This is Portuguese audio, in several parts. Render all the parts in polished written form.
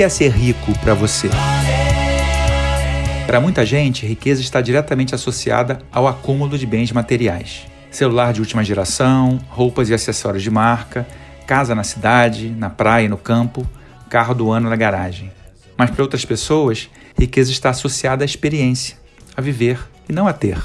que é ser rico para você? Para muita gente, riqueza está diretamente associada ao acúmulo de bens materiais. Celular de última geração, roupas e acessórios de marca, casa na cidade, na praia e no campo, carro do ano na garagem. Mas para outras pessoas, riqueza está associada à experiência, a viver e não a ter.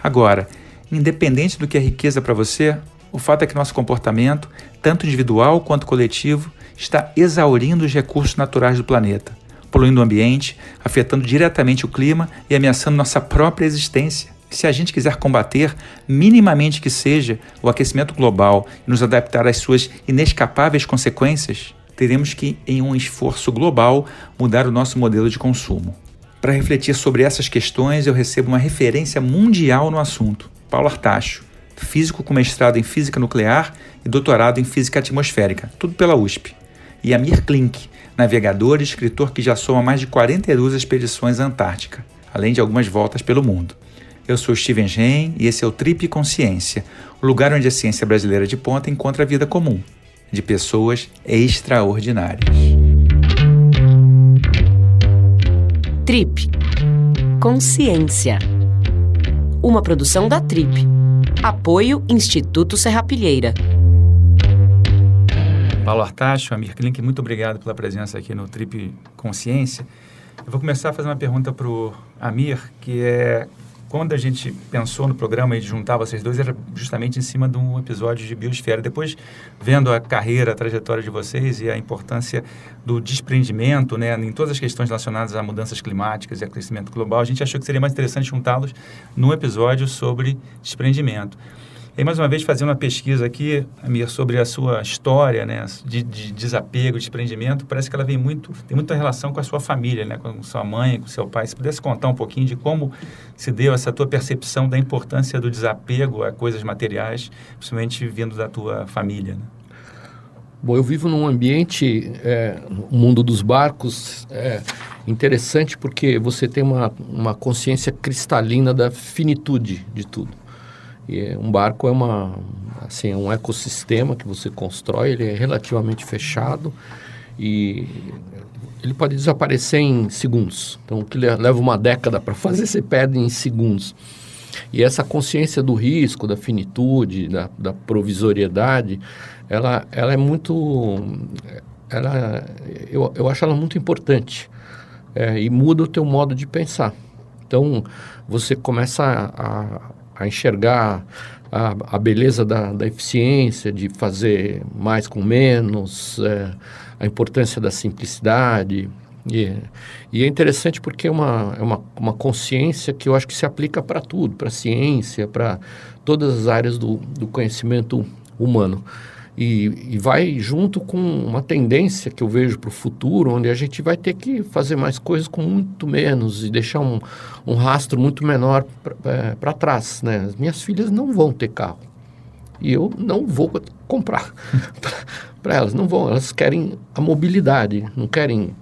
Agora, independente do que é riqueza para você, o fato é que nosso comportamento, tanto individual quanto coletivo, está exaurindo os recursos naturais do planeta, poluindo o ambiente, afetando diretamente o clima e ameaçando nossa própria existência. Se a gente quiser combater, minimamente que seja, o aquecimento global e nos adaptar às suas inescapáveis consequências, teremos que, em um esforço global, mudar o nosso modelo de consumo. Para refletir sobre essas questões, eu recebo uma referência mundial no assunto, Paulo Artacho, físico com mestrado em física nuclear e doutorado em física atmosférica, tudo pela USP. E Amir Klink, navegador e escritor que já soma mais de 42 expedições à Antártica, além de algumas voltas pelo mundo. Eu sou Steven Gen e esse é o Trip Consciência, o lugar onde a ciência brasileira de ponta encontra a vida comum, de pessoas extraordinárias. Trip Consciência. Uma produção da Trip. Apoio Instituto Serrapilheira. Paulo Artacho, Amir Klink, muito obrigado pela presença aqui no Trip Consciência. Eu vou começar a fazer uma pergunta para o Amir, que é... Quando a gente pensou no programa e de juntar vocês dois, era justamente em cima de um episódio de biosfera. Depois, vendo a carreira, a trajetória de vocês e a importância do desprendimento, né, em todas as questões relacionadas a mudanças climáticas e aquecimento global, a gente achou que seria mais interessante juntá-los num episódio sobre desprendimento. E mais uma vez, fazendo uma pesquisa aqui, Amir, sobre a sua história, né, de desapego, desprendimento, parece que ela tem muita relação com a sua família, né, com sua mãe, com seu pai. Se pudesse contar um pouquinho de como se deu essa tua percepção da importância do desapego a coisas materiais, principalmente vindo da tua família, né? Bom, eu vivo num ambiente, o mundo dos barcos, interessante porque você tem uma consciência cristalina da finitude de tudo. E um barco é um ecossistema que você constrói, ele é relativamente fechado e ele pode desaparecer em segundos. Então, o que leva uma década para fazer, você perde em segundos. E essa consciência do risco, da finitude, da provisoriedade, ela é muito... eu acho ela muito importante e muda o teu modo de pensar. Então, você começa a enxergar a beleza da eficiência, de fazer mais com menos, a importância da simplicidade. E é interessante porque é uma consciência que eu acho que se aplica para tudo, para a ciência, para todas as áreas do conhecimento humano. E vai junto com uma tendência que eu vejo para o futuro, onde a gente vai ter que fazer mais coisas com muito menos e deixar um rastro muito menor para trás, né? As minhas filhas não vão ter carro e eu não vou comprar para elas, não vão. Elas querem a mobilidade, não querem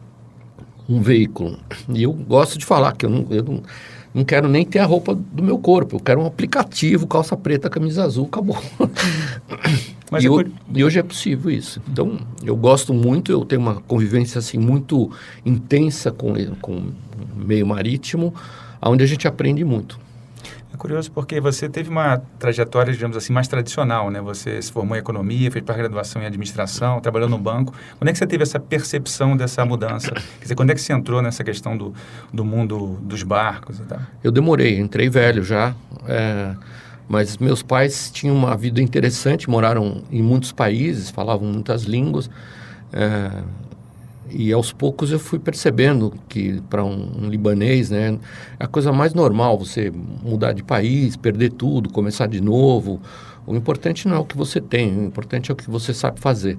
um veículo. E eu gosto de falar que eu não quero nem ter a roupa do meu corpo, eu quero um aplicativo, calça preta, camisa azul, acabou. Mas e hoje é possível isso. Então, eu gosto muito, eu tenho uma convivência assim, muito intensa com o meio marítimo, onde a gente aprende muito. É curioso porque você teve uma trajetória, digamos assim, mais tradicional, né? Você se formou em economia, fez pós-graduação em administração, trabalhou no banco. Quando é que você teve essa percepção dessa mudança? Quer dizer, quando é que você entrou nessa questão do mundo dos barcos e tal? Eu demorei, entrei velho já, mas meus pais tinham uma vida interessante, moraram em muitos países, falavam muitas línguas, e aos poucos eu fui percebendo que para um libanês, né, é a coisa mais normal você mudar de país, perder tudo, começar de novo. O importante não é o que você tem, o importante é o que você sabe fazer.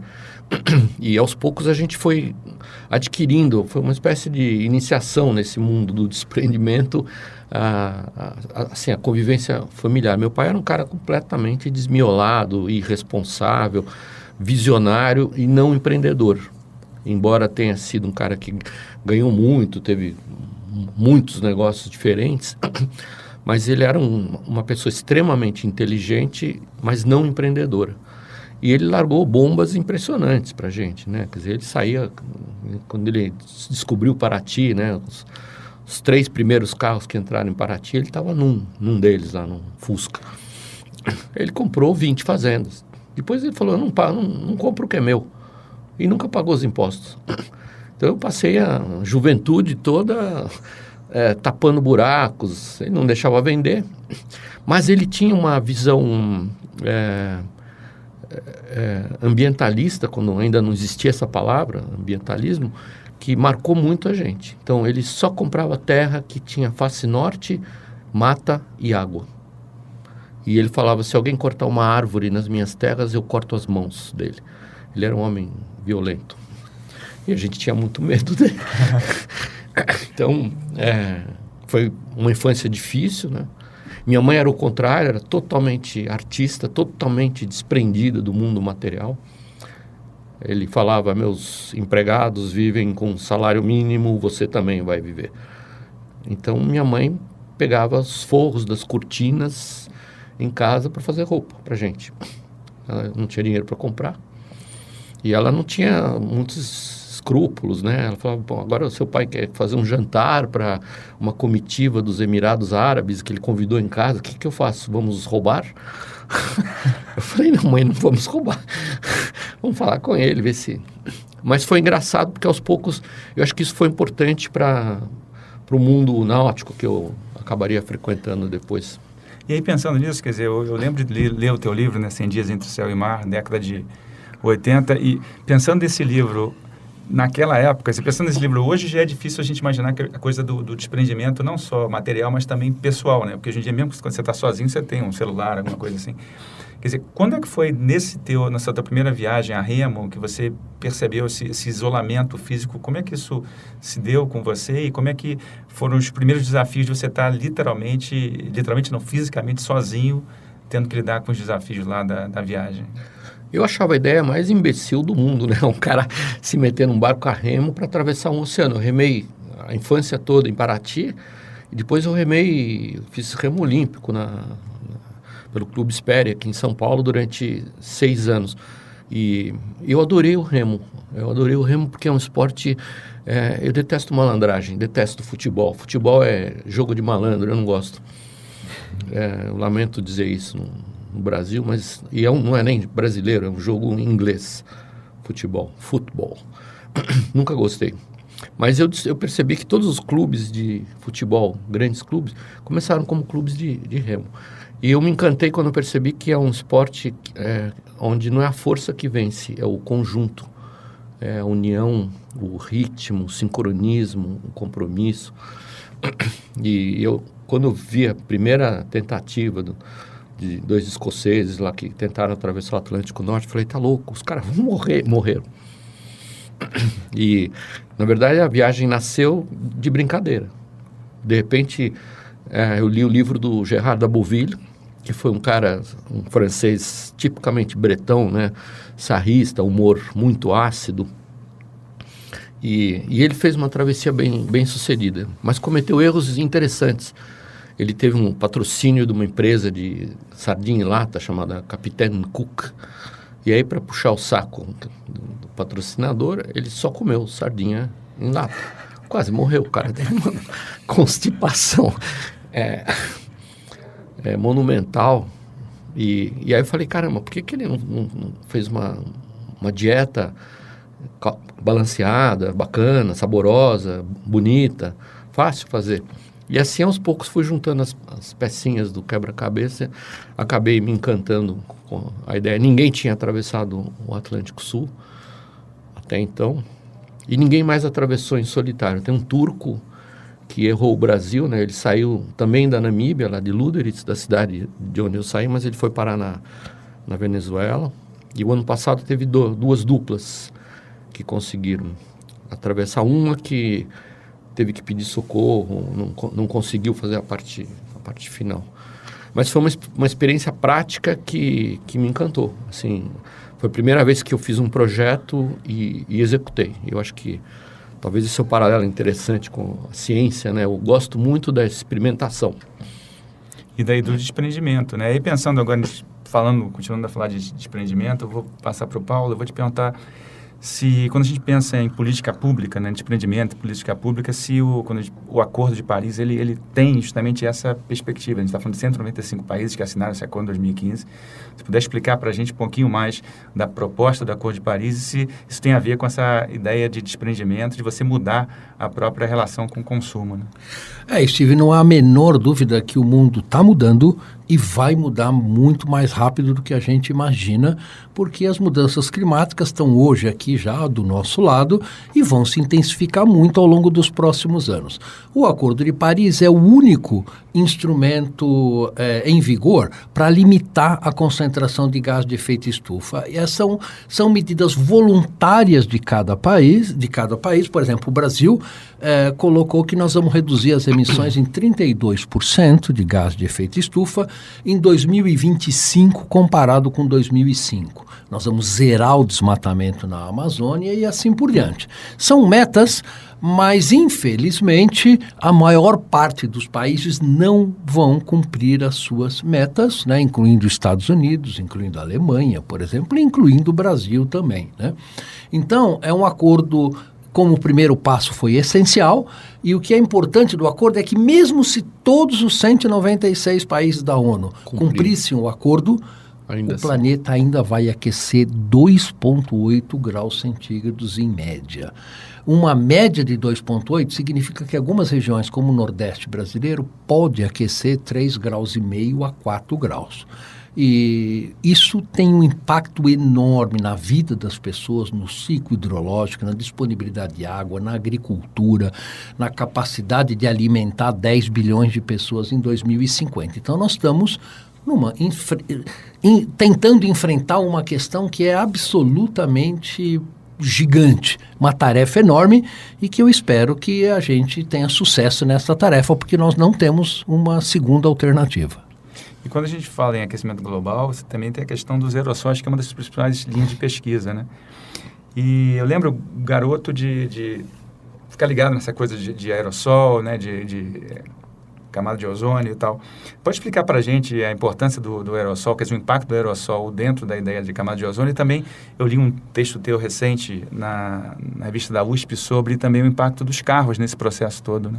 E aos poucos a gente foi adquirindo, foi uma espécie de iniciação nesse mundo do desprendimento, assim, a convivência familiar. Meu pai era um cara completamente desmiolado, irresponsável, visionário e não empreendedor. Embora tenha sido um cara que ganhou muito, teve muitos negócios diferentes, mas ele era uma pessoa extremamente inteligente, mas não empreendedora. E ele largou bombas impressionantes para a gente, né? Quer dizer, ele saía, quando ele descobriu Paraty, né? Os 3 primeiros carros que entraram em Paraty, ele estava num deles lá, num Fusca. Ele comprou 20 fazendas. Depois ele falou, não compro o que é meu. E nunca pagou os impostos. Então eu passei a juventude toda tapando buracos, ele não deixava vender. Mas ele tinha uma visão ambientalista, quando ainda não existia essa palavra, ambientalismo, que marcou muito a gente. Então, ele só comprava terra que tinha face norte, mata e água. E ele falava, se alguém cortar uma árvore nas minhas terras, eu corto as mãos dele. Ele era um homem violento. E a gente tinha muito medo dele. Então, foi uma infância difícil, né? Minha mãe era o contrário, era totalmente artista, totalmente desprendida do mundo material. Ele falava, meus empregados vivem com salário mínimo, você também vai viver. Então, minha mãe pegava os forros das cortinas em casa para fazer roupa para gente. Ela não tinha dinheiro para comprar. E ela não tinha muitos escrúpulos, né? Ela falava, bom, agora o seu pai quer fazer um jantar para uma comitiva dos Emirados Árabes que ele convidou em casa, o que eu faço? Vamos roubar? Eu falei, não, mãe, não vamos roubar. Vamos falar com ele, ver se... Mas foi engraçado, porque aos poucos, eu acho que isso foi importante para o mundo náutico que eu acabaria frequentando depois. E aí, pensando nisso, quer dizer, eu lembro de ler o teu livro, né, 100 Dias Entre o Céu e o Mar, década de 80, e pensando nesse livro naquela época, pensando nesse livro hoje, já é difícil a gente imaginar que a coisa do desprendimento, não só material, mas também pessoal, né? Porque hoje em dia, mesmo quando você está sozinho, você tem um celular, alguma coisa assim. Quer dizer, nessa tua primeira viagem a remo, que você percebeu esse isolamento físico, como é que isso se deu com você e como é que foram os primeiros desafios de você estar literalmente não, fisicamente sozinho, tendo que lidar com os desafios lá da viagem? Eu achava a ideia mais imbecil do mundo, né? Um cara se meter num barco a remo para atravessar um oceano. Eu remei a infância toda em Paraty e depois eu fiz remo olímpico pelo Clube Espéria aqui em São Paulo durante 6 anos. E eu adorei o remo. Eu adorei o remo porque é um esporte... eu detesto malandragem, detesto futebol. Futebol é jogo de malandro, eu não gosto. Eu lamento dizer isso no Brasil, mas não é nem brasileiro, é um jogo em inglês, futebol. Nunca gostei. Mas eu percebi que todos os clubes de futebol, grandes clubes, começaram como clubes de remo. E eu me encantei quando eu percebi que é um esporte onde não é a força que vence, é o conjunto, é a união, o ritmo, o sincronismo, o compromisso. E quando eu vi a primeira tentativa de 2 escoceses lá que tentaram atravessar o Atlântico Norte, falei, tá louco, os caras vão morreram. E, na verdade, a viagem nasceu de brincadeira. De repente, eu li o livro do Gérard Dabouville, que foi um francês tipicamente bretão, né? Sarrista, humor muito ácido. E ele fez uma travessia bem sucedida, mas cometeu erros interessantes. Ele teve um patrocínio de uma empresa de sardinha em lata chamada Capitaine Cook. E aí, para puxar o saco do patrocinador, ele só comeu sardinha em lata. Quase morreu, o cara teve uma constipação monumental. E aí eu falei, caramba, por que ele não fez uma dieta balanceada, bacana, saborosa, bonita, fácil fazer? E assim, aos poucos, fui juntando as pecinhas do quebra-cabeça, acabei me encantando com a ideia. Ninguém tinha atravessado o Atlântico Sul até então, e ninguém mais atravessou em solitário. Tem um turco que errou o Brasil, né? Ele saiu também da Namíbia, lá de Lüderitz, da cidade de onde eu saí, mas ele foi parar na Venezuela. E o ano passado teve 2 duplas que conseguiram atravessar. Uma que teve que pedir socorro, não conseguiu fazer a parte final. Mas foi uma experiência prática que me encantou. Assim, foi a primeira vez que eu fiz um projeto e executei. Eu acho que talvez esse é um paralelo interessante com a ciência, né? Eu gosto muito da experimentação. E daí do desprendimento, né? E pensando agora, continuando a falar de desprendimento, eu vou passar para o Paulo, eu vou te perguntar se, quando a gente pensa em política pública, né, desprendimento, política pública, se o Acordo de Paris, ele tem justamente essa perspectiva. A gente está falando de 195 países que assinaram esse acordo em 2015. Se puder explicar para a gente um pouquinho mais da proposta do Acordo de Paris e se isso tem a ver com essa ideia de desprendimento, de você mudar a própria relação com o consumo, né? Steve, não há a menor dúvida que o mundo está mudando e vai mudar muito mais rápido do que a gente imagina, porque as mudanças climáticas estão hoje aqui já do nosso lado e vão se intensificar muito ao longo dos próximos anos. O Acordo de Paris é o único instrumento em vigor para limitar a concentração de gás de efeito estufa. E são medidas voluntárias de cada país. Por exemplo, o Brasil colocou que nós vamos reduzir as emissões em 32% de gás de efeito estufa em 2025 comparado com 2005. Nós vamos zerar o desmatamento na Amazônia e assim por diante. São metas, mas infelizmente a maior parte dos países não vão cumprir as suas metas, né? Incluindo os Estados Unidos, incluindo a Alemanha, por exemplo, e incluindo o Brasil também, né? Então, é um acordo, como o primeiro passo foi essencial, e o que é importante do acordo é que mesmo se todos os 196 países da ONU cumprissem o acordo, o planeta ainda vai aquecer 2,8 graus centígrados em média. Uma média de 2,8 significa que algumas regiões, como o Nordeste brasileiro, pode aquecer 3,5 graus a 4 graus. E isso tem um impacto enorme na vida das pessoas, no ciclo hidrológico, na disponibilidade de água, na agricultura, na capacidade de alimentar 10 bilhões de pessoas em 2050. Então, nós estamos tentando enfrentar uma questão que é absolutamente gigante, uma tarefa enorme e que eu espero que a gente tenha sucesso nessa tarefa, porque nós não temos uma segunda alternativa. E quando a gente fala em aquecimento global, você também tem a questão dos aerossóis, que é uma das principais linhas de pesquisa, né? E eu lembro, garoto, de ficar ligado nessa coisa de aerossol, né? De camada de ozônio e tal. Pode explicar para a gente a importância do aerossol, quer dizer, o impacto do aerossol dentro da ideia de camada de ozônio? E também eu li um texto teu recente na revista da USP sobre também o impacto dos carros nesse processo todo, né?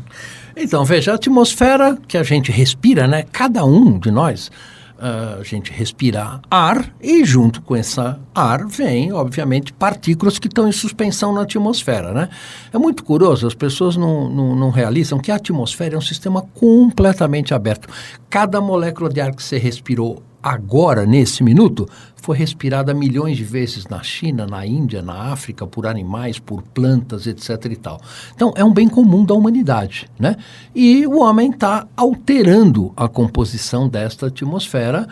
Então, veja, a atmosfera que a gente respira, né? Cada um de nós, a gente respira ar e junto com esse ar vem, obviamente, partículas que estão em suspensão na atmosfera, né? É muito curioso, as pessoas não realizam que a atmosfera é um sistema completamente aberto. Cada molécula de ar que você respirou agora, nesse minuto, foi respirada milhões de vezes na China, na Índia, na África, por animais, por plantas, etc. e tal. Então, é um bem comum da humanidade, né? E o homem está alterando a composição desta atmosfera,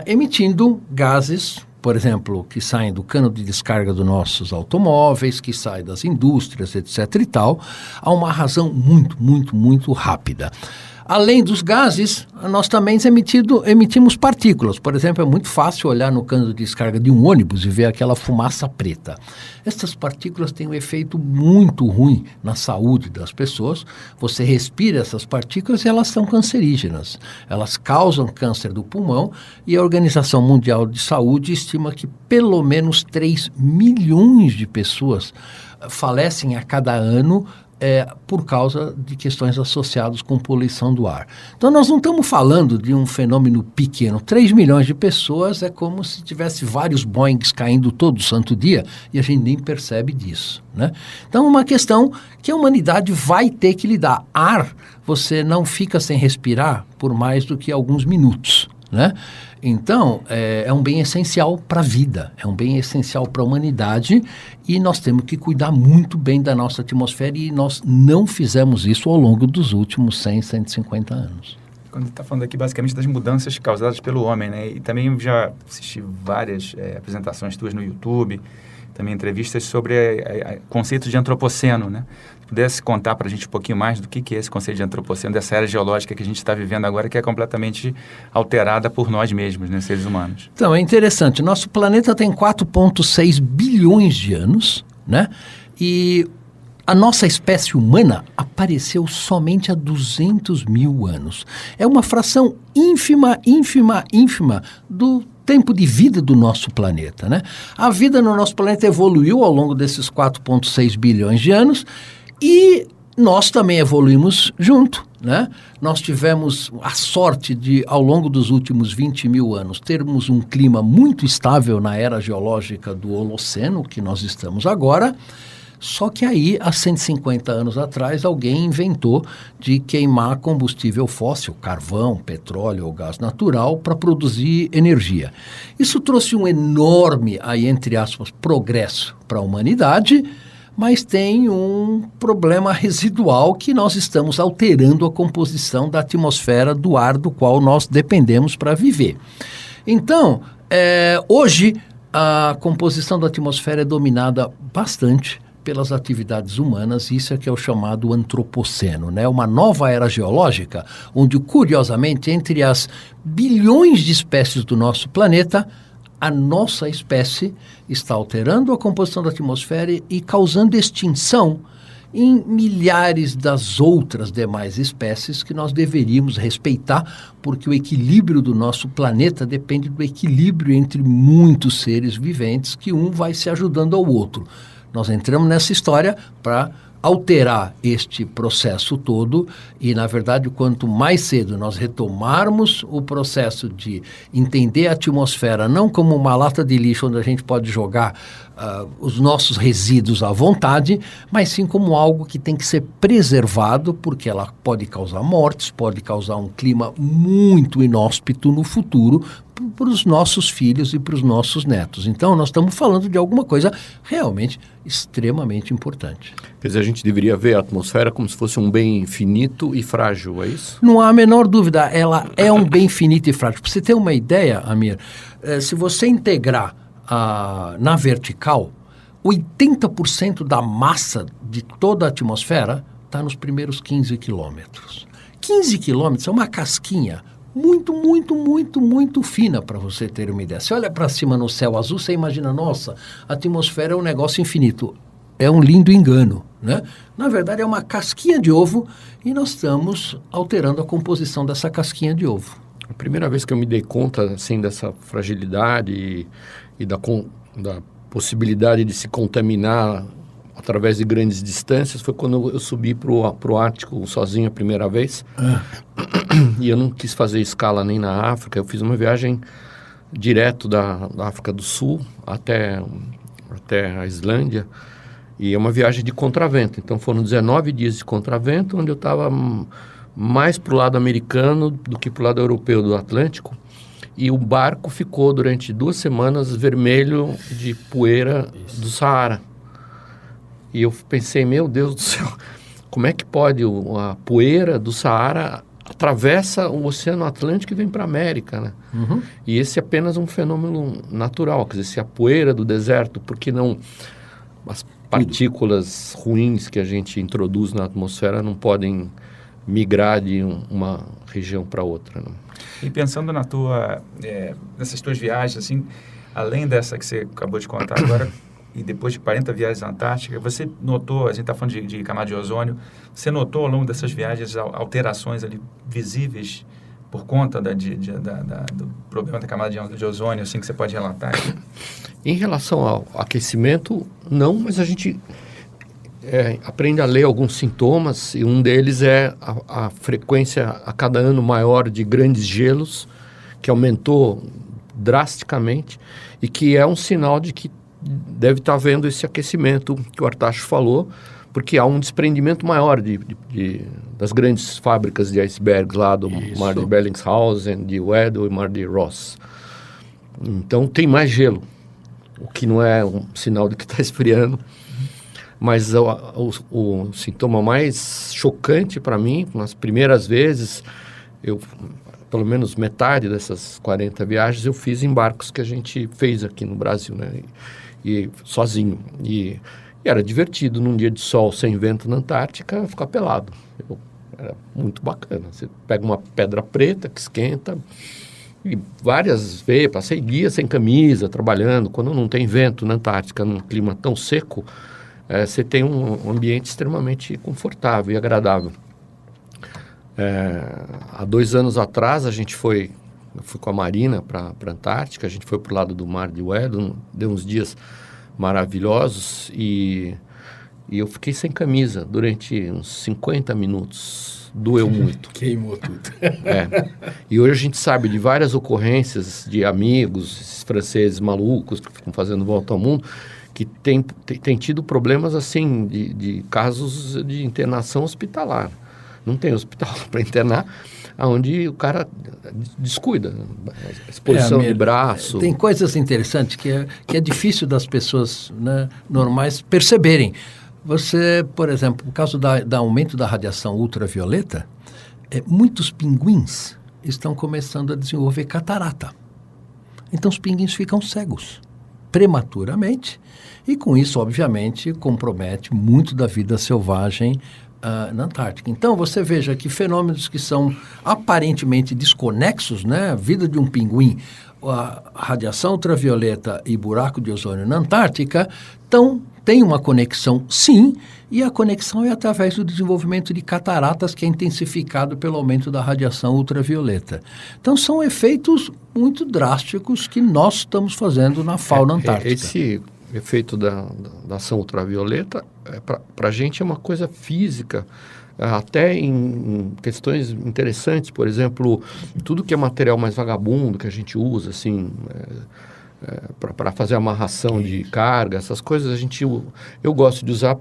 emitindo gases, por exemplo, que saem do cano de descarga dos nossos automóveis, que saem das indústrias, etc. e tal, a uma razão muito, muito, muito rápida. Além dos gases, nós também emitimos partículas. Por exemplo, é muito fácil olhar no cano de descarga de um ônibus e ver aquela fumaça preta. Essas partículas têm um efeito muito ruim na saúde das pessoas. Você respira essas partículas e elas são cancerígenas. Elas causam câncer do pulmão e a Organização Mundial de Saúde estima que pelo menos 3 milhões de pessoas falecem a cada ano por causa de questões associadas com poluição do ar. Então, nós não estamos falando de um fenômeno pequeno. 3 milhões de pessoas é como se tivesse vários Boeings caindo todo santo dia e a gente nem percebe disso, né? Então, é uma questão que a humanidade vai ter que lidar. Ar, você não fica sem respirar por mais do que alguns minutos, né? Então, é um bem essencial para a vida, é um bem essencial para a humanidade e nós temos que cuidar muito bem da nossa atmosfera e nós não fizemos isso ao longo dos últimos 100, 150 anos. Quando a gente está falando aqui basicamente das mudanças causadas pelo homem, né? E também já assisti várias apresentações tuas no YouTube, também entrevistas sobre o conceito de antropoceno, né? Se pudesse contar para a gente um pouquinho mais do que é esse conceito de antropoceno, dessa era geológica que a gente está vivendo agora, que é completamente alterada por nós mesmos, né, seres humanos. Então, é interessante. Nosso planeta tem 4,6 bilhões de anos, né? E a nossa espécie humana apareceu somente há 200 mil anos. É uma fração ínfima do tempo de vida do nosso planeta, né? A vida no nosso planeta evoluiu ao longo desses 4,6 bilhões de anos e nós também evoluímos junto, né? Nós tivemos a sorte de, ao longo dos últimos 20 mil anos, termos um clima muito estável na era geológica do Holoceno, que nós estamos agora. Só que aí, há 150 anos atrás, alguém inventou de queimar combustível fóssil, carvão, petróleo ou gás natural, para produzir energia. Isso trouxe um enorme, aí entre aspas, progresso para a humanidade, mas tem um problema residual que nós estamos alterando a composição da atmosfera do ar do qual nós dependemos para viver. Então, hoje, a composição da atmosfera é dominada bastante pelas atividades humanas, isso é que é o chamado antropoceno, né? Uma nova era geológica, onde, curiosamente, entre as bilhões de espécies do nosso planeta, a nossa espécie está alterando a composição da atmosfera e causando extinção em milhares das outras demais espécies que nós deveríamos respeitar, porque o equilíbrio do nosso planeta depende do equilíbrio entre muitos seres viventes, que um vai se ajudando ao outro. Nós entramos nessa história para alterar este processo todo e, na verdade, quanto mais cedo nós retomarmos o processo de entender a atmosfera não como uma lata de lixo onde a gente pode jogar os nossos resíduos à vontade, mas sim como algo que tem que ser preservado, porque ela pode causar mortes, pode causar um clima muito inóspito no futuro para os nossos filhos e para os nossos netos. Então, nós estamos falando de alguma coisa realmente extremamente importante. Quer dizer, a gente deveria ver a atmosfera como se fosse um bem finito e frágil, é isso? Não há a menor dúvida, ela é um bem finito e frágil. Para você ter uma ideia, Amir, se você integrar na vertical, 80% da massa de toda a atmosfera está nos primeiros 15 quilômetros. 15 quilômetros é uma casquinha muito fina, para você ter uma ideia. Você olha para cima no céu azul, você imagina, nossa, a atmosfera é um negócio infinito. É um lindo engano, né? Na verdade, é uma casquinha de ovo e nós estamos alterando a composição dessa casquinha de ovo. A primeira vez que eu me dei conta, assim, dessa fragilidade e da possibilidade de se contaminar através de grandes distâncias foi quando eu subi para o Ártico sozinho a primeira vez. E eu não quis fazer escala nem na África. Eu fiz uma viagem direto da África do Sul até a Islândia. E é uma viagem de contravento. Então foram 19 dias de contravento, onde eu estava mais para o lado americano do que para o lado europeu do Atlântico. E o barco ficou durante 2 semanas vermelho de poeira do Saara. E eu pensei, meu Deus do céu, como é que pode a poeira do Saara atravessa o Oceano Atlântico e vem para a América, né? Uhum. E esse é apenas um fenômeno natural. Quer dizer, se a poeira do deserto, por que não as partículas ruins que a gente introduz na atmosfera não podem migrar de uma região para outra, né? E pensando nessas tuas viagens, assim, além dessa que você acabou de contar agora, e depois de 40 viagens à Antártica, você notou, a gente está falando de camada de ozônio, você notou ao longo dessas viagens alterações ali visíveis por conta do problema da camada de ozônio, assim, que você pode relatar aqui? Em relação ao aquecimento, não, mas a gente aprende a ler alguns sintomas, e um deles é a frequência a cada ano maior de grandes gelos, que aumentou drasticamente, e que é um sinal de que deve estar havendo esse aquecimento que o Artacho falou, porque há um desprendimento maior das grandes fábricas de icebergs lá do Mar de Bellingshausen, de Weddell e Mar de Ross. Então tem mais gelo, o que não é um sinal de que está esfriando. Mas o sintoma mais chocante para mim, nas primeiras vezes, pelo menos metade dessas 40 viagens eu fiz em barcos que a gente fez aqui no Brasil, né? E sozinho. E era divertido, num dia de sol sem vento na Antártica, ficar pelado. Era muito bacana. Você pega uma pedra preta que esquenta, e várias vezes, passei dias sem camisa, trabalhando. Quando não tem vento na Antártica, num clima tão seco, você tem um ambiente extremamente confortável e agradável. Há 2 anos atrás, eu fui com a Marina para a Antártica, a gente foi para o lado do Mar de Weddell, deu uns dias maravilhosos e eu fiquei sem camisa durante uns 50 minutos, doeu muito. Queimou tudo. E hoje a gente sabe de várias ocorrências de amigos, esses franceses malucos que ficam fazendo volta ao mundo, que tem tido problemas assim, de casos de internação hospitalar. Não tem hospital para internar, onde o cara descuida, exposição de braço. Tem coisas interessantes que é difícil das pessoas, né, normais perceberem. Você, por exemplo, no caso do aumento da radiação ultravioleta, muitos pinguins estão começando a desenvolver catarata. Então os pinguins ficam cegos prematuramente e com isso, obviamente, compromete muito da vida selvagem na Antártica. Então, você veja que fenômenos que são aparentemente desconexos, né? A vida de um pinguim, a radiação ultravioleta e buraco de ozônio na Antártica, tem uma conexão, sim, e a conexão é através do desenvolvimento de cataratas, que é intensificado pelo aumento da radiação ultravioleta. Então, são efeitos muito drásticos que nós estamos fazendo na fauna antártica. Esse efeito da ação ultravioleta, para a gente é uma coisa física, até em questões interessantes, por exemplo, tudo que é material mais vagabundo que a gente usa, assim, para fazer amarração de carga, essas coisas, eu gosto de usar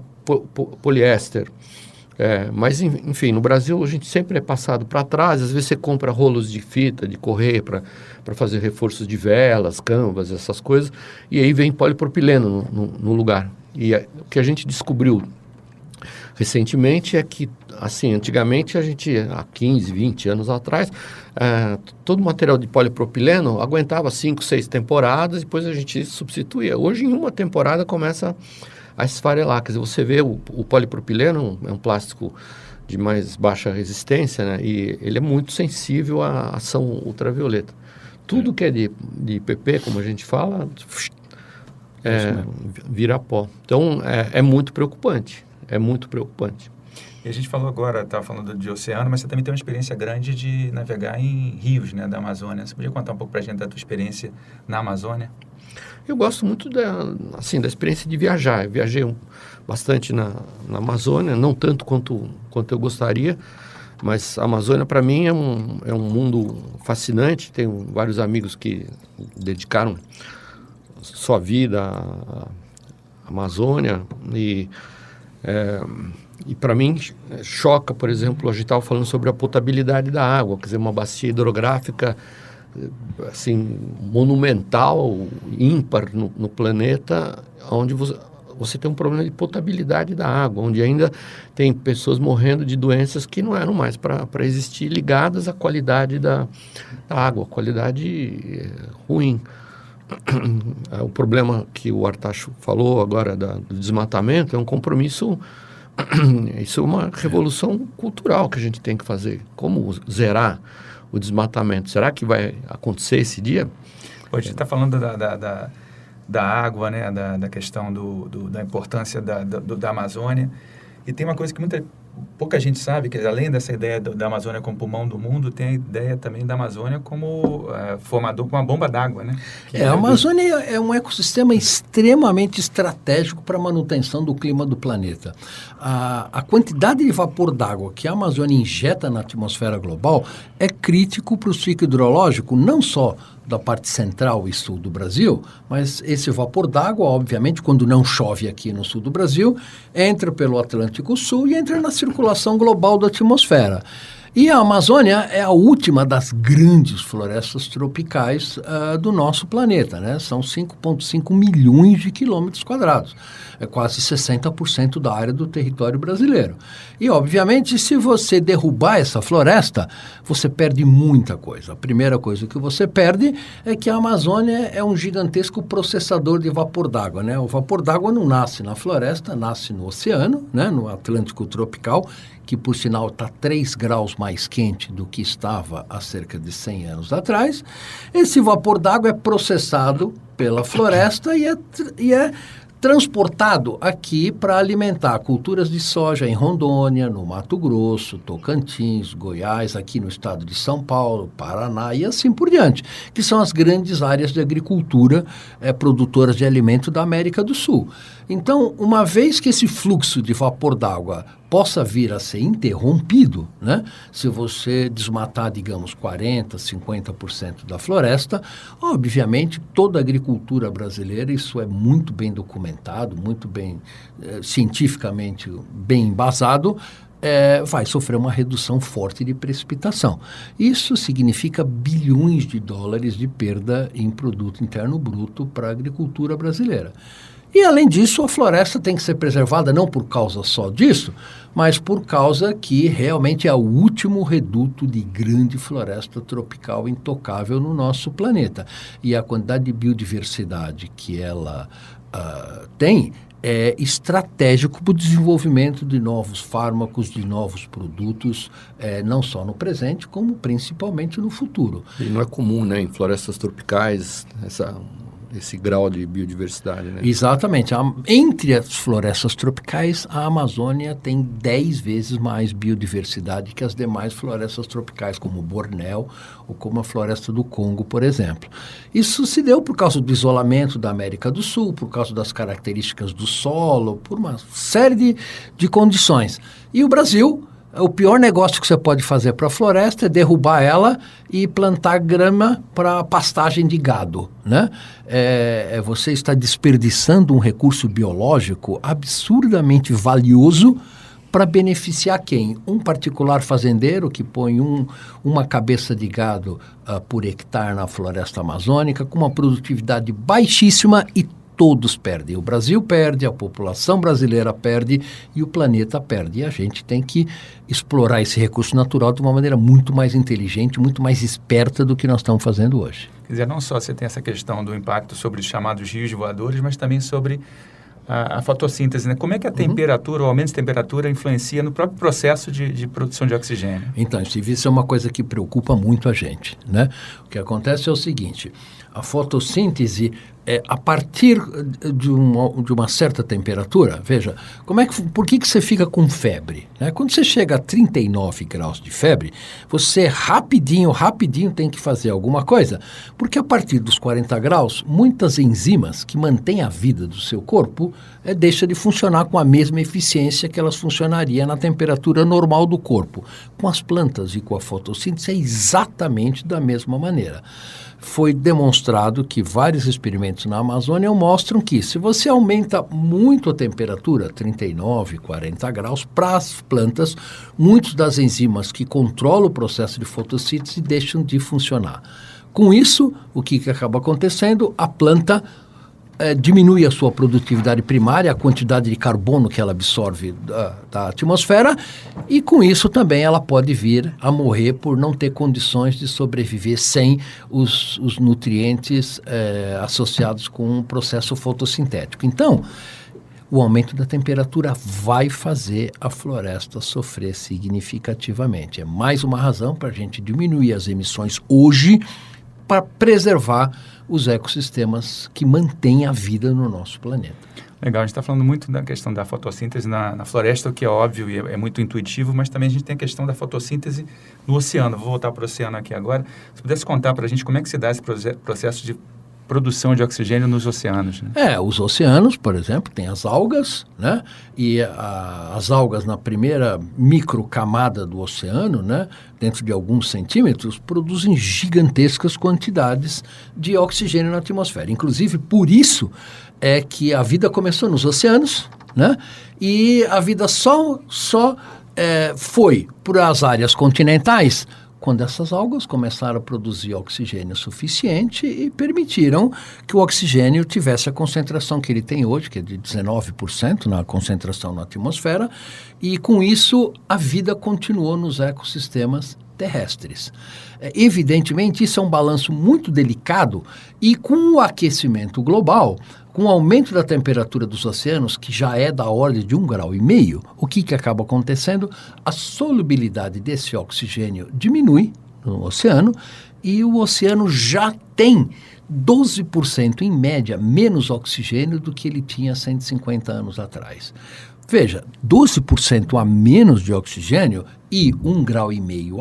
poliéster. Mas, enfim, no Brasil a gente sempre é passado para trás. Às vezes você compra rolos de fita, de correr para fazer reforços de velas, canvas, essas coisas, e aí vem polipropileno no lugar. E o que a gente descobriu recentemente é que, assim, antigamente há 15, 20 anos atrás, todo o material de polipropileno aguentava 5, 6 temporadas, depois a gente substituía. Hoje, em uma temporada, começa a esfarelar. Quer dizer, você vê o polipropileno, é um plástico de mais baixa resistência, né? E ele é muito sensível à ação ultravioleta. Tudo que é de PP, como a gente fala, vira pó. Então, é muito preocupante. É muito preocupante. E a gente falou agora, estava falando de oceano, mas você também tem uma experiência grande de navegar em rios, né, da Amazônia. Você podia contar um pouco para a gente da tua experiência na Amazônia? Eu gosto muito da experiência de viajar. Eu viajei bastante na Amazônia, não tanto quanto eu gostaria, mas a Amazônia, para mim, é um mundo fascinante. Tenho vários amigos que dedicaram sua vida à Amazônia e para mim choca, por exemplo, a gente estava falando sobre a potabilidade da água, quer dizer, uma bacia hidrográfica assim, monumental, ímpar no planeta, onde você tem um problema de potabilidade da água, onde ainda tem pessoas morrendo de doenças que não eram mais para existir, ligadas à qualidade da água, qualidade ruim. O problema que o Artacho falou agora do desmatamento é um compromisso, isso é uma revolução cultural que a gente tem que fazer. Como zerar o desmatamento? Será que vai acontecer esse dia? Hoje você está falando da água, né? Da questão da importância da Amazônia. E tem uma coisa que pouca gente sabe, que além dessa ideia da Amazônia como pulmão do mundo, tem a ideia também da Amazônia como formador, como uma bomba d'água, né? A Amazônia é um ecossistema extremamente estratégico para a manutenção do clima do planeta. A quantidade de vapor d'água que a Amazônia injeta na atmosfera global é crítico para o ciclo hidrológico, não só da parte central e sul do Brasil, mas esse vapor d'água, obviamente, quando não chove aqui no sul do Brasil, entra pelo Atlântico Sul e entra na circulação global da atmosfera. E a Amazônia é a última das grandes florestas tropicais do nosso planeta, né? São 5,5 milhões de quilômetros quadrados. É quase 60% da área do território brasileiro. E, obviamente, se você derrubar essa floresta, você perde muita coisa. A primeira coisa que você perde é que a Amazônia é um gigantesco processador de vapor d'água, né? O vapor d'água não nasce na floresta, nasce no oceano, né? No Atlântico tropical, que, por sinal, está 3 graus mais quente do que estava há cerca de 100 anos atrás. Esse vapor d'água é processado pela floresta e é transportado aqui para alimentar culturas de soja em Rondônia, no Mato Grosso, Tocantins, Goiás, aqui no estado de São Paulo, Paraná e assim por diante, que são as grandes áreas de agricultura produtoras de alimento da América do Sul. Então, uma vez que esse fluxo de vapor d'água possa vir a ser interrompido, né? Se você desmatar, digamos, 40%, 50% da floresta, obviamente toda a agricultura brasileira, isso é muito bem documentado, muito bem cientificamente bem embasado, vai sofrer uma redução forte de precipitação. Isso significa bilhões de dólares de perda em produto interno bruto para a agricultura brasileira. E, além disso, a floresta tem que ser preservada não por causa só disso, mas por causa que realmente é o último reduto de grande floresta tropical intocável no nosso planeta. E a quantidade de biodiversidade que ela tem é estratégico para o desenvolvimento de novos fármacos, de novos produtos, não só no presente, como principalmente no futuro. E não é comum, né, em florestas tropicais, esse grau de biodiversidade, né? Exatamente. Entre as florestas tropicais, a Amazônia tem 10 vezes mais biodiversidade que as demais florestas tropicais, como Bornéu ou como a floresta do Congo, por exemplo. Isso se deu por causa do isolamento da América do Sul, por causa das características do solo, por uma série de condições. E o Brasil, o pior negócio que você pode fazer para a floresta é derrubar ela e plantar grama para pastagem de gado, né? Você está desperdiçando um recurso biológico absurdamente valioso para beneficiar quem? Um particular fazendeiro que põe uma cabeça de gado por hectare na floresta amazônica com uma produtividade baixíssima e todos perdem. O Brasil perde, a população brasileira perde e o planeta perde. E a gente tem que explorar esse recurso natural de uma maneira muito mais inteligente, muito mais esperta do que nós estamos fazendo hoje. Quer dizer, não só você tem essa questão do impacto sobre os chamados rios voadores, mas também sobre a fotossíntese, né? Como é que a temperatura, o aumento de temperatura influencia no próprio processo de produção de oxigênio? Então, isso é uma coisa que preocupa muito a gente, né? O que acontece é o seguinte, a fotossíntese a partir de uma certa temperatura, veja, por que você fica com febre? Né? Quando você chega a 39 graus de febre, você rapidinho tem que fazer alguma coisa, porque a partir dos 40 graus, muitas enzimas que mantêm a vida do seu corpo deixam de funcionar com a mesma eficiência que elas funcionariam na temperatura normal do corpo. Com as plantas e com a fotossíntese é exatamente da mesma maneira. Foi demonstrado que vários experimentos na Amazônia mostram que se você aumenta muito a temperatura, 39, 40 graus, para as plantas, muitas das enzimas que controlam o processo de fotossíntese deixam de funcionar. Com isso, o que acaba acontecendo? A planta diminui a sua produtividade primária, a quantidade de carbono que ela absorve da atmosfera, e com isso também ela pode vir a morrer por não ter condições de sobreviver sem os nutrientes associados com o processo fotossintético. Então, o aumento da temperatura vai fazer a floresta sofrer significativamente. É mais uma razão para a gente diminuir as emissões hoje para preservar os ecossistemas que mantêm a vida no nosso planeta. Legal, a gente está falando muito da questão da fotossíntese na floresta, o que é óbvio e é muito intuitivo, mas também a gente tem a questão da fotossíntese no oceano. Vou voltar para o oceano aqui agora. Se pudesse contar para a gente como é que se dá esse processo de produção de oxigênio nos oceanos, né? Os oceanos, por exemplo, tem as algas, né? E as algas na primeira microcamada do oceano, né? Dentro de alguns centímetros, produzem gigantescas quantidades de oxigênio na atmosfera. Inclusive, por isso é que a vida começou nos oceanos, né? E a vida só foi para as áreas continentais quando essas algas começaram a produzir oxigênio suficiente e permitiram que o oxigênio tivesse a concentração que ele tem hoje, que é de 19% na concentração na atmosfera, e com isso a vida continuou nos ecossistemas terrestres. Evidentemente, isso é um balanço muito delicado e com o aquecimento global, com o aumento da temperatura dos oceanos, que já é da ordem de 1,5 graus, o que acaba acontecendo? A solubilidade desse oxigênio diminui no oceano e o oceano já tem 12% em média menos oxigênio do que ele tinha 150 anos atrás. Veja, 12% a menos de oxigênio e 1,5 grau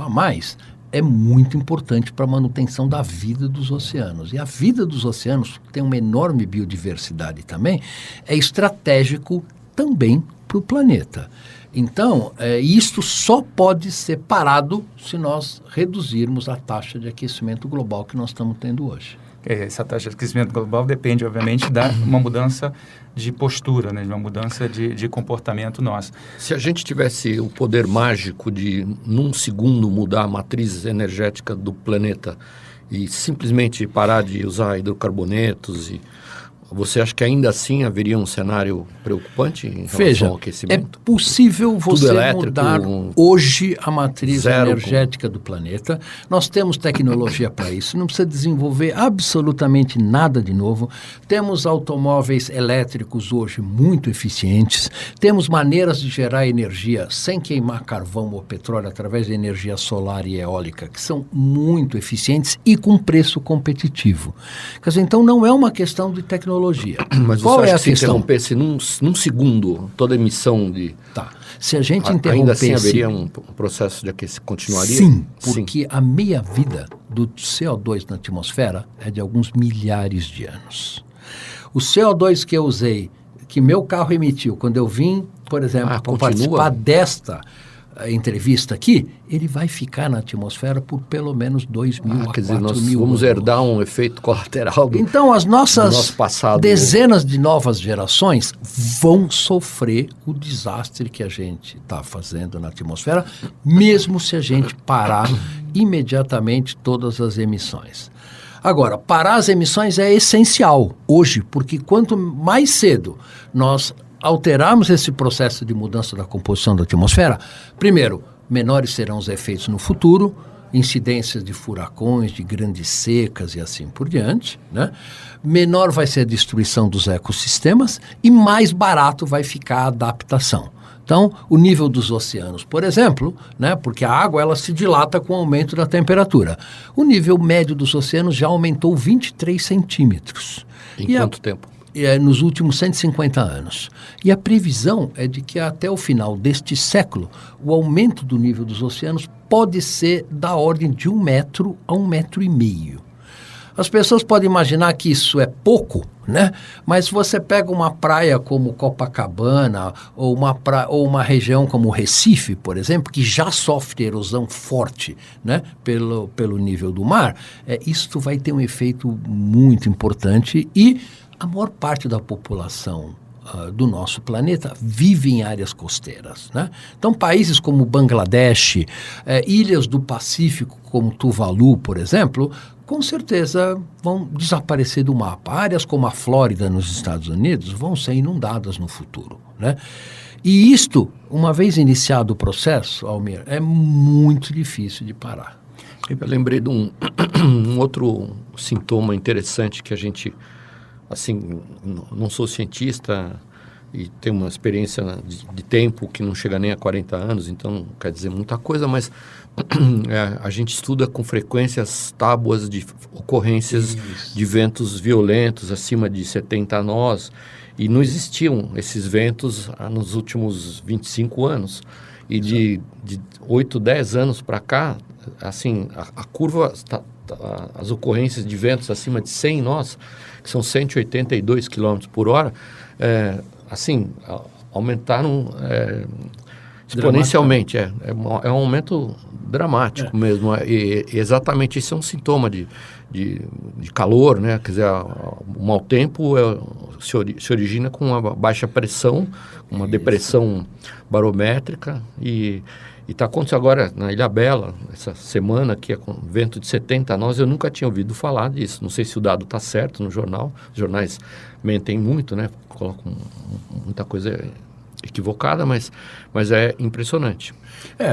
a mais é muito importante para a manutenção da vida dos oceanos. E a vida dos oceanos, que tem uma enorme biodiversidade também, é estratégico também para o planeta. Então, isto só pode ser parado se nós reduzirmos a taxa de aquecimento global que nós estamos tendo hoje. Essa taxa de aquecimento global depende, obviamente, de uma mudança de postura, né? De uma mudança de comportamento nosso. Se a gente tivesse o poder mágico de, num segundo, mudar a matriz energética do planeta e simplesmente parar de usar hidrocarbonetos, você acha que ainda assim haveria um cenário preocupante em relação ao aquecimento? É possível você mudar hoje a matriz energética do planeta. Nós temos tecnologia para isso, não precisa desenvolver absolutamente nada de novo. Temos automóveis elétricos hoje muito eficientes, temos maneiras de gerar energia sem queimar carvão ou petróleo através de energia solar e eólica, que são muito eficientes e com preço competitivo. Quer dizer, então não é uma questão de tecnologia. Mas qual você é a acha que questão? Se interrompesse num segundo toda a emissão de... Tá. Se a gente interrompesse... Ainda assim haveria um processo de aquecimento? Continuaria? Sim, porque a meia-vida do CO2 na atmosfera é de alguns milhares de anos. O CO2 que eu usei, que meu carro emitiu, quando eu vim, por exemplo, para participar desta entrevista aqui, ele vai ficar na atmosfera por pelo menos 2.000 a 4.000 nós anos. Vamos herdar um efeito colateral Então, as nossas do nosso passado. Dezenas de novas gerações vão sofrer o desastre que a gente está fazendo na atmosfera, mesmo se a gente parar imediatamente todas as emissões. Agora, parar as emissões é essencial hoje, porque quanto mais cedo nós alterarmos esse processo de mudança da composição da atmosfera, primeiro, menores serão os efeitos no futuro, incidências de furacões, de grandes secas e assim por diante, né? Menor vai ser a destruição dos ecossistemas e mais barato vai ficar a adaptação. Então, o nível dos oceanos, por exemplo, né, porque a água ela se dilata com o aumento da temperatura. O nível médio dos oceanos já aumentou 23 centímetros. Em quanto tempo? Nos últimos 150 anos. E a previsão é de que até o final deste século, o aumento do nível dos oceanos pode ser da ordem de 1 metro a 1,5 metro. As pessoas podem imaginar que isso é pouco, né? Mas se você pega uma praia como Copacabana ou uma região como Recife, por exemplo, que já sofre erosão forte, né? pelo nível do mar, isso vai ter um efeito muito importante e a maior parte da população do nosso planeta vive em áreas costeiras, né? Então, países como Bangladesh, ilhas do Pacífico como Tuvalu, por exemplo, com certeza vão desaparecer do mapa. Áreas como a Flórida, nos Estados Unidos, vão ser inundadas no futuro, né? E isto, uma vez iniciado o processo, Almir, é muito difícil de parar. Eu lembrei de um outro sintoma interessante que a gente... Assim, não sou cientista e tenho uma experiência de tempo que não chega nem a 40 anos, então não quer dizer muita coisa, mas a gente estuda com frequência as tábuas de ocorrências de ventos violentos acima de 70 nós, e não existiam esses ventos nos últimos 25 anos. E de 8, 10 anos para cá, assim, a curva, as ocorrências de ventos acima de 100 nós, que são 182 km por hora, assim, aumentaram exponencialmente. É um aumento dramático mesmo. E exatamente isso é um sintoma de calor, né? Quer dizer, o mau tempo se origina com uma baixa pressão, uma depressão barométrica e está acontecendo agora na Ilhabela, essa semana aqui, com vento de 70 nós, eu nunca tinha ouvido falar disso. Não sei se o dado está certo no jornal. Os jornais mentem muito, né? Colocam muita coisa equivocada, mas é impressionante.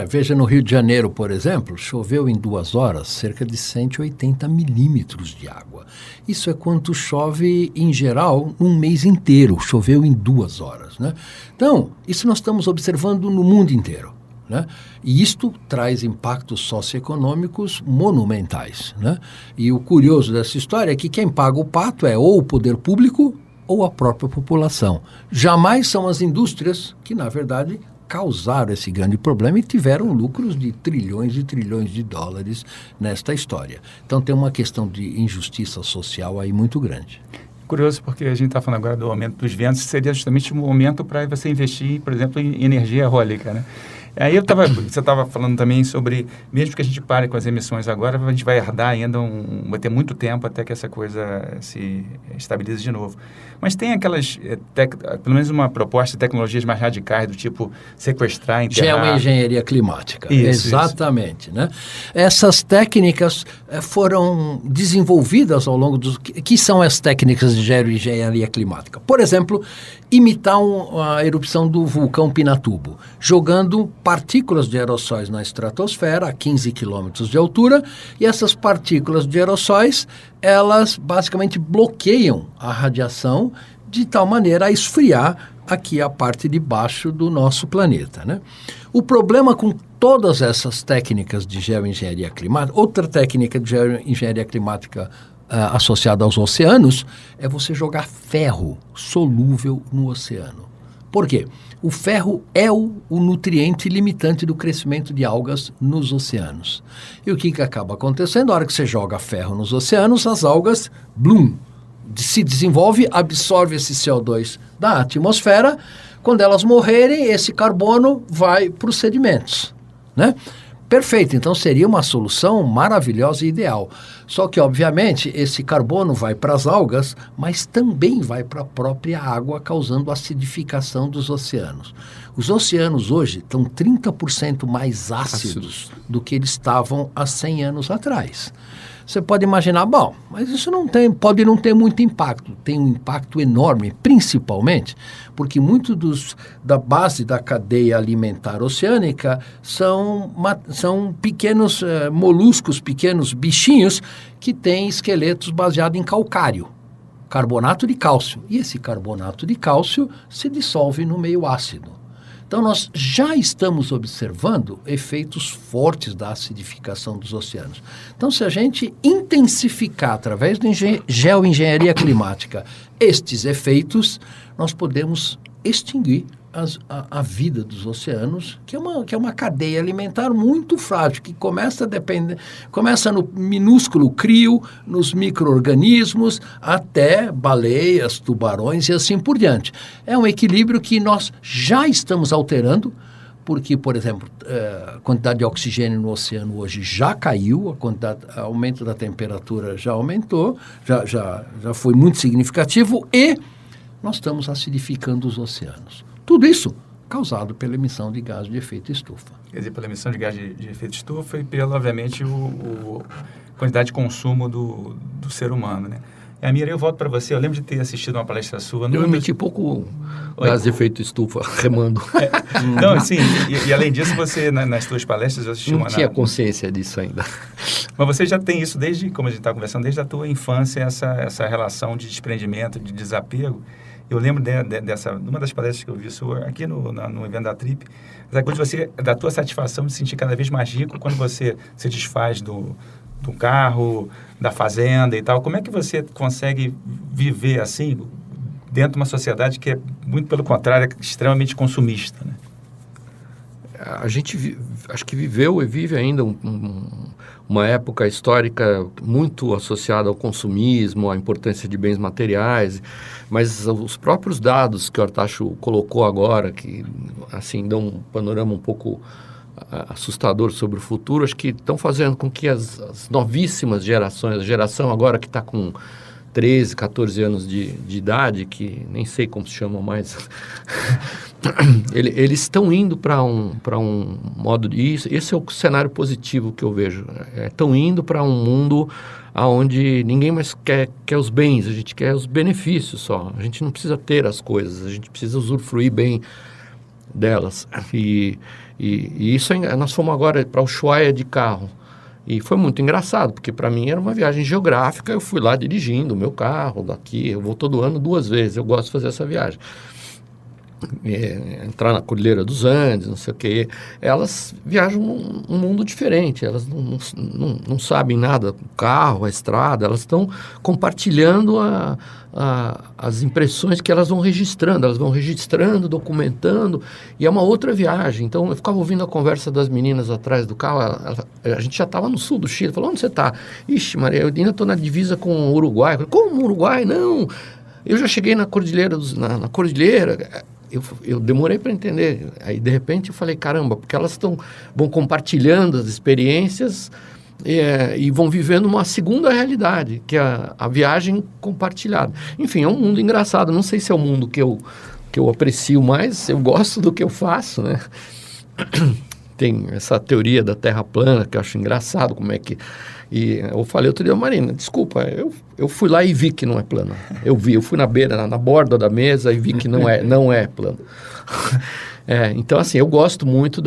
Veja, no Rio de Janeiro, por exemplo, choveu em 2 horas cerca de 180 milímetros de água. Isso é quanto chove, em geral, um mês inteiro. Choveu em 2 horas, né? Então, isso nós estamos observando no mundo inteiro, né? E isto traz impactos socioeconômicos monumentais, né? E o curioso dessa história é que quem paga o pato é ou o poder público ou a própria população. Jamais são as indústrias que, na verdade, causaram esse grande problema e tiveram lucros de trilhões e trilhões de dólares nesta história. Então tem uma questão de injustiça social aí muito grande. Curioso, porque a gente está falando agora do aumento dos ventos, seria justamente um momento para você investir, por exemplo, em energia eólica, né? Aí você estava falando também sobre, mesmo que a gente pare com as emissões agora, a gente vai herdar ainda, vai ter muito tempo até que essa coisa se estabilize de novo. Mas tem aquelas, pelo menos uma proposta de tecnologias mais radicais, do tipo sequestrar, enterrar... Geoengenharia climática. Isso, exatamente. Né? Essas técnicas foram desenvolvidas ao longo dos... Que são as técnicas de geoengenharia climática? Por exemplo, imitar a erupção do vulcão Pinatubo, jogando partículas de aerossóis na estratosfera a 15 quilômetros de altura, e essas partículas de aerossóis, elas basicamente bloqueiam a radiação de tal maneira a esfriar aqui a parte de baixo do nosso planeta, né? O problema com todas essas técnicas de geoengenharia climática, outra técnica de geoengenharia climática associada aos oceanos, é você jogar ferro solúvel no oceano. Por quê? O ferro é o nutriente limitante do crescimento de algas nos oceanos. E o que acaba acontecendo? Na hora que você joga ferro nos oceanos, as algas, se desenvolve, absorve esse CO2 da atmosfera. Quando elas morrerem, esse carbono vai para os sedimentos, né? Perfeito, então seria uma solução maravilhosa e ideal. Só que, obviamente, esse carbono vai para as algas, mas também vai para a própria água, causando acidificação dos oceanos. Os oceanos hoje estão 30% mais ácidos do que eles estavam há 100 anos atrás. Você pode imaginar, bom, mas isso pode não ter muito impacto. Tem um impacto enorme, principalmente porque muito da base da cadeia alimentar oceânica são pequenos moluscos, pequenos bichinhos que têm esqueletos baseados em calcário, carbonato de cálcio. E esse carbonato de cálcio se dissolve no meio ácido. Então, nós já estamos observando efeitos fortes da acidificação dos oceanos. Então, se a gente intensificar, através da geoengenharia climática, estes efeitos, nós podemos extinguir a vida dos oceanos, que é uma cadeia alimentar muito frágil, que começa no minúsculo crio, nos micro-organismos, até baleias, tubarões e assim por diante. É um equilíbrio que nós já estamos alterando, porque, por exemplo, a quantidade de oxigênio no oceano hoje já caiu, o aumento da temperatura já aumentou, já foi muito significativo, e nós estamos acidificando os oceanos. Tudo isso causado pela emissão de gás de efeito estufa. Quer dizer, pela emissão de gás de efeito estufa e pela, obviamente, a quantidade de consumo do ser humano, né? E, Amir, eu volto para você. Eu lembro de ter assistido uma palestra sua. Eu emiti pouco gás de efeito estufa, remando. Não, sim. E além disso, você, nas suas palestras, eu assisti Não tinha consciência disso ainda. Mas você já tem isso desde, como a gente está conversando, desde a tua infância, essa relação de desprendimento, de desapego. Eu lembro de uma das palestras que eu vi sua aqui no evento da Trip, essa coisa da tua satisfação de se sentir cada vez mais rico quando você se desfaz do carro, da fazenda e tal. Como é que você consegue viver assim, dentro de uma sociedade que é, muito pelo contrário, extremamente consumista, né? A gente acho que viveu e vive ainda uma época histórica muito associada ao consumismo, à importância de bens materiais, mas os próprios dados que o Artacho colocou agora, que assim dão um panorama um pouco assustador sobre o futuro, acho que estão fazendo com que as novíssimas gerações, a geração agora que está com 13, 14 anos de idade, que nem sei como se chamam mais, eles estão indo para um modo de... Esse é o cenário positivo que eu vejo. Estão indo para um mundo onde ninguém mais quer os bens, a gente quer os benefícios só. A gente não precisa ter as coisas, a gente precisa usufruir bem delas. E isso, nós fomos agora para Ushuaia de carro. E foi muito engraçado, porque para mim era uma viagem geográfica, eu fui lá dirigindo o meu carro daqui, eu vou todo ano 2 vezes, eu gosto de fazer essa viagem. entrar na Cordilheira dos Andes, não sei o quê, elas viajam um mundo diferente, elas não sabem nada, o carro, a estrada, elas estão compartilhando as impressões que elas vão registrando, documentando, e é uma outra viagem. Então, eu ficava ouvindo a conversa das meninas atrás do carro, a gente já estava no sul do Chile, falou, onde você está? Ixi, Maria, eu ainda estou na divisa com o Uruguai. Falei, como Uruguai? Não, eu já cheguei na Cordilheira, na Cordilheira. Eu demorei para entender. Aí, de repente, eu falei, caramba, porque elas vão compartilhando as experiências e vão vivendo uma segunda realidade, que é a viagem compartilhada. Enfim, é um mundo engraçado. Não sei se é o mundo que eu aprecio mais, eu gosto do que eu faço, né? Tem essa teoria da Terra plana, que eu acho engraçado, como é que... E eu falei outro dia, Marina, desculpa, eu fui lá e vi que não é plano. Eu fui na beira, na borda da mesa e vi que não é plano. Então, assim, eu gosto muito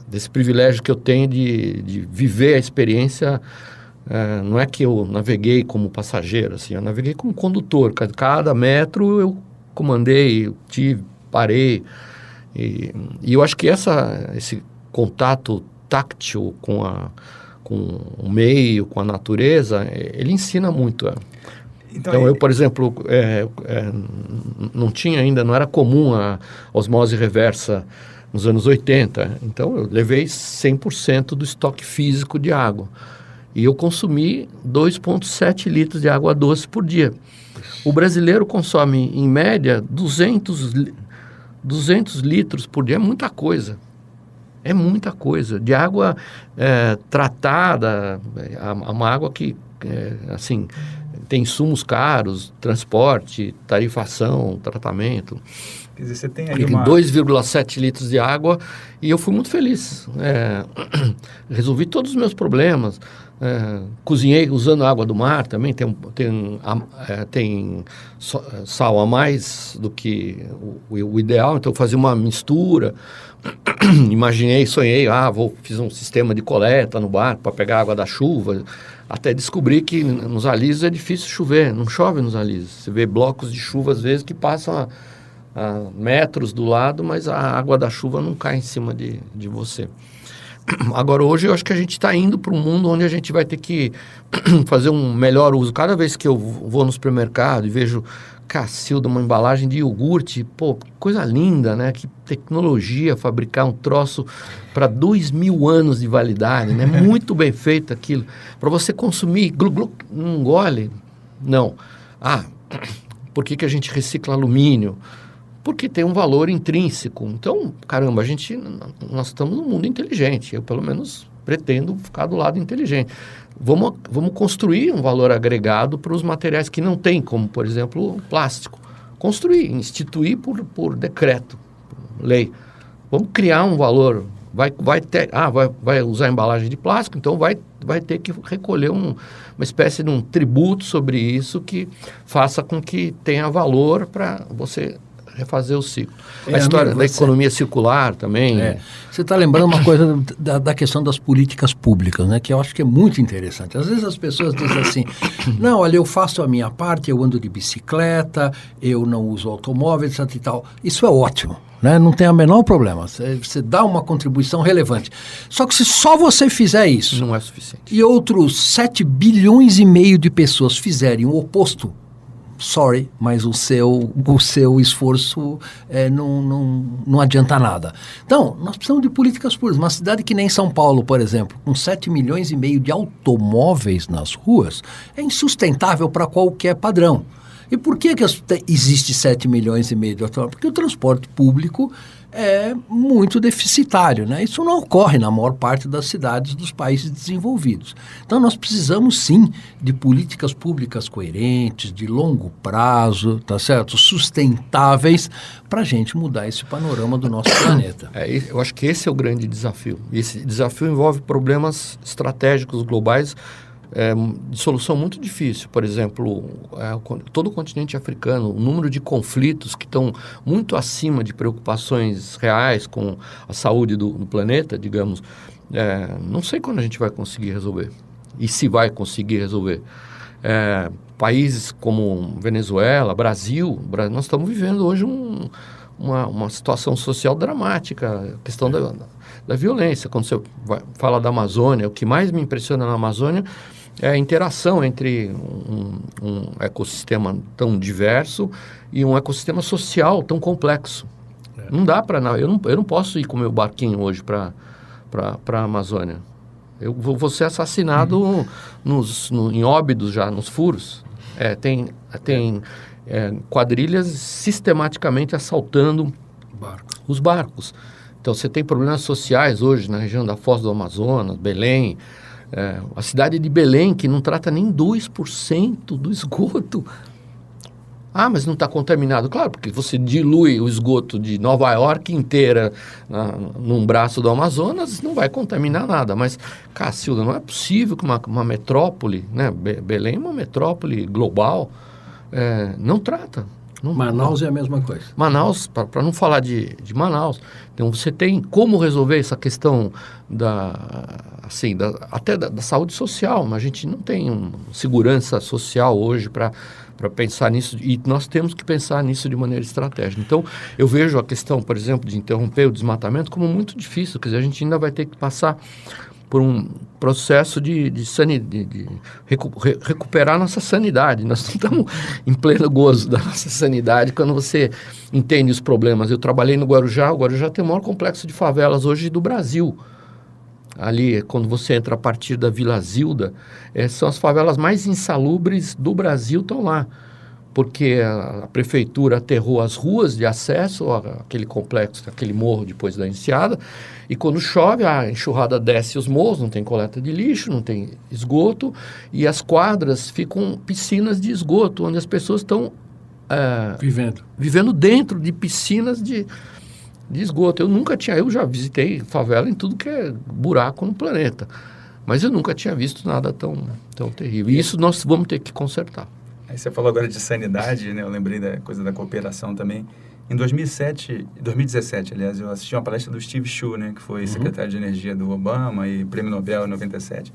desse privilégio que eu tenho de viver a experiência. Não é que eu naveguei como passageiro, assim, eu naveguei como condutor. Cada metro eu comandei, parei. E eu acho que esse contato táctil com o meio, com a natureza, ele ensina muito. Então eu, por exemplo, não era comum a osmose reversa nos anos 80. Então eu levei 100% do estoque físico de água. E eu consumi 2,7 litros de água doce por dia. O brasileiro consome, em média, 200 litros por dia. É muita coisa. É muita coisa. De água tratada, uma água que, assim, tem insumos caros, transporte, tarifação, tratamento. Quer dizer, você tem aí 2,7 litros de água e eu fui muito feliz. Resolvi todos os meus problemas. Cozinhei usando água do mar também. Tem sal a mais do que o ideal, então eu fazia uma mistura. Fiz um sistema de coleta no barco para pegar água da chuva, até descobri que nos alisos é difícil chover, não chove nos alisos. Você vê blocos de chuva às vezes que passam a metros do lado, mas a água da chuva não cai em cima de você. Agora, hoje eu acho que a gente está indo para um mundo onde a gente vai ter que fazer um melhor uso. Cada vez que eu vou no supermercado e vejo Cacilda, uma embalagem de iogurte, pô, coisa linda, né? Que tecnologia, fabricar um troço para 2.000 anos de validade, né? Muito bem feito aquilo. Para você consumir, não engole? Não. Por que a gente recicla alumínio? Porque tem um valor intrínseco. Então, caramba, nós estamos num mundo inteligente. Eu, pelo menos, pretendo ficar do lado inteligente. Vamos construir um valor agregado para os materiais que não tem, como, por exemplo, plástico. Instituir por decreto, lei. Vamos criar um valor. Vai usar embalagem de plástico, então vai ter que recolher uma espécie de um tributo sobre isso que faça com que tenha valor para você refazer o ciclo. A história da economia circular também. Você está lembrando uma coisa da questão das políticas públicas, né? Que eu acho que é muito interessante. Às vezes as pessoas dizem assim, não, olha, eu faço a minha parte, eu ando de bicicleta, eu não uso automóvel, etc e tal. Isso é ótimo, né? Não tem o menor problema. Você dá uma contribuição relevante. Só que se só você fizer isso... Não é suficiente. E outros 7,5 bilhões de pessoas fizerem o oposto, sorry, mas o seu esforço não adianta nada. Então, nós precisamos de políticas públicas. Uma cidade que nem São Paulo, por exemplo, com 7,5 milhões de automóveis nas ruas, é insustentável para qualquer padrão. E por que existe 7,5 milhões de automóveis? Porque o transporte público é muito deficitário, né? Isso não ocorre na maior parte das cidades dos países desenvolvidos. Então, nós precisamos, sim, de políticas públicas coerentes, de longo prazo, tá certo? Sustentáveis, para a gente mudar esse panorama do nosso planeta. Eu acho que esse é o grande desafio. Esse desafio envolve problemas estratégicos globais de solução muito difícil. Por exemplo, todo o continente africano, o número de conflitos que estão muito acima de preocupações reais com a saúde do planeta, digamos, não sei quando a gente vai conseguir resolver. E se vai conseguir resolver. Países como Venezuela, Brasil, nós estamos vivendo hoje uma situação social dramática, a questão da violência. Quando você fala da Amazônia, o que mais me impressiona na Amazônia é a interação entre um ecossistema tão diverso e um ecossistema social tão complexo. Não dá para... Eu não posso ir com o meu barquinho hoje para a Amazônia. Eu vou ser assassinado em Óbidos já, nos furos. Tem quadrilhas sistematicamente assaltando os barcos. Então, você tem problemas sociais hoje na região da Foz do Amazonas, Belém. A cidade de Belém, que não trata nem 2% do esgoto. Ah, mas não está contaminado. Claro, porque você dilui o esgoto de Nova York inteira num braço do Amazonas, não vai contaminar nada. Mas, Cacilda, não é possível que uma metrópole, né? Belém é uma metrópole global, não trata. Manaus é a mesma coisa. Manaus, para não falar de Manaus, então você tem como resolver essa questão até da saúde social, mas a gente não tem segurança social hoje para pensar nisso, e nós temos que pensar nisso de maneira estratégica. Então, eu vejo a questão, por exemplo, de interromper o desmatamento como muito difícil, quer dizer, a gente ainda vai ter que passar por um processo de recuperar nossa sanidade. Nós não estamos em pleno gozo da nossa sanidade quando você entende os problemas. Eu trabalhei no Guarujá, o Guarujá tem o maior complexo de favelas hoje do Brasil. Ali, quando você entra a partir da Vila Zilda, são as favelas mais insalubres do Brasil, estão lá. Porque a prefeitura aterrou as ruas de acesso àquele complexo, àquele morro depois da enseada, e quando chove, a enxurrada desce os morros, não tem coleta de lixo, não tem esgoto, e as quadras ficam piscinas de esgoto, onde as pessoas estão vivendo dentro de piscinas de esgoto. Eu já visitei favela em tudo que é buraco no planeta, mas eu nunca tinha visto nada tão terrível. E isso nós vamos ter que consertar. Aí você falou agora de sanidade, né? Eu lembrei da coisa da cooperação também. Em 2017, aliás, eu assisti uma palestra do Steve Chu, né? Que foi secretário de Energia do Obama e Prêmio Nobel em 97.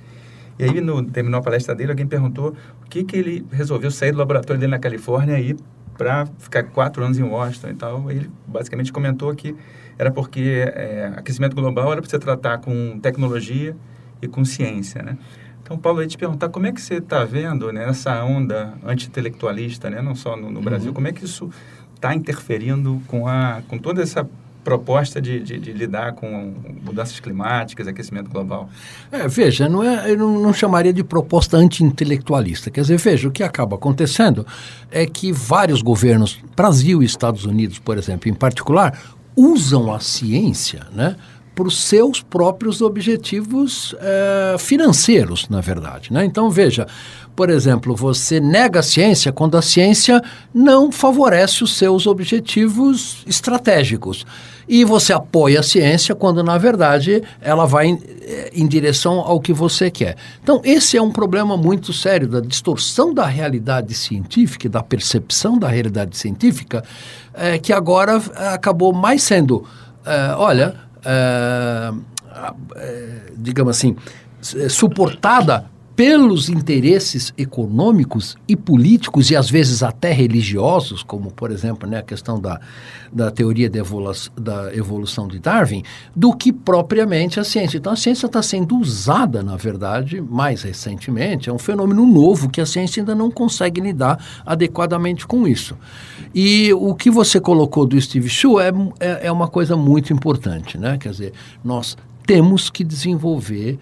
E aí, terminou a palestra dele, alguém perguntou o que ele resolveu sair do laboratório dele na Califórnia e ir para ficar 4 anos em Washington e tal. Ele basicamente comentou que era porque aquecimento global era para você tratar com tecnologia e com ciência, né? Então, Paulo, eu ia te perguntar como é que você está vendo, né, essa onda anti-intelectualista, né, não só no Brasil, como é que isso está interferindo com toda essa proposta de lidar com mudanças climáticas, aquecimento global? Veja, eu não chamaria de proposta anti-intelectualista. Quer dizer, veja, o que acaba acontecendo é que vários governos, Brasil e Estados Unidos, por exemplo, em particular, usam a ciência, né, para os seus próprios objetivos financeiros, na verdade, né? Então, veja, por exemplo, você nega a ciência quando a ciência não favorece os seus objetivos estratégicos. E você apoia a ciência quando, na verdade, ela vai em direção ao que você quer. Então, esse é um problema muito sério da distorção da realidade científica e da percepção da realidade científica, que agora acabou mais sendo, digamos assim, suportada pelos interesses econômicos e políticos e às vezes até religiosos, como por exemplo, né, a questão da teoria da evolução de Darwin, do que propriamente a ciência. Então a ciência está sendo usada, na verdade, mais recentemente, é um fenômeno novo que a ciência ainda não consegue lidar adequadamente com isso. E o que você colocou do Steve Chu é uma coisa muito importante, né? Quer dizer, nós temos que desenvolver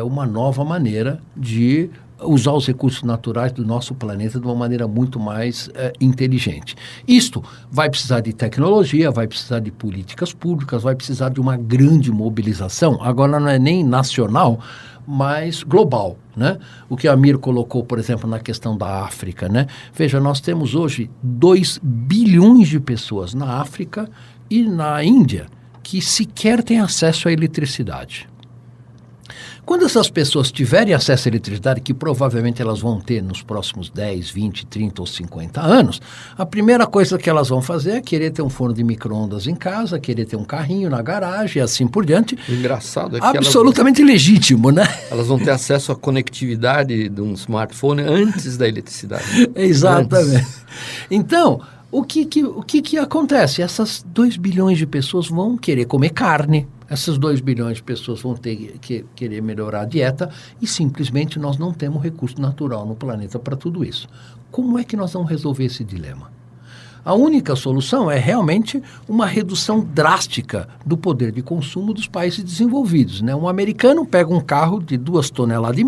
uma nova maneira de usar os recursos naturais do nosso planeta de uma maneira muito mais inteligente. Isto vai precisar de tecnologia, vai precisar de políticas públicas, vai precisar de uma grande mobilização. Agora não é nem nacional, mas global, né? O que a Amir colocou, por exemplo, na questão da África, né? Veja, nós temos hoje 2 bilhões de pessoas na África e na Índia que sequer têm acesso à eletricidade. Quando essas pessoas tiverem acesso à eletricidade, que provavelmente elas vão ter nos próximos 10, 20, 30 ou 50 anos, a primeira coisa que elas vão fazer é querer ter um forno de micro-ondas em casa, querer ter um carrinho na garagem e assim por diante. O engraçado é que absolutamente legítimo, né? Elas vão ter acesso à conectividade de um smartphone antes da eletricidade. Exatamente. Então, o que acontece? Essas 2 bilhões de pessoas vão querer comer carne, essas 2 bilhões de pessoas vão ter que querer melhorar a dieta e simplesmente nós não temos recurso natural no planeta para tudo isso. Como é que nós vamos resolver esse dilema? A única solução é realmente uma redução drástica do poder de consumo dos países desenvolvidos, né? Um americano pega um carro de 2,5 toneladas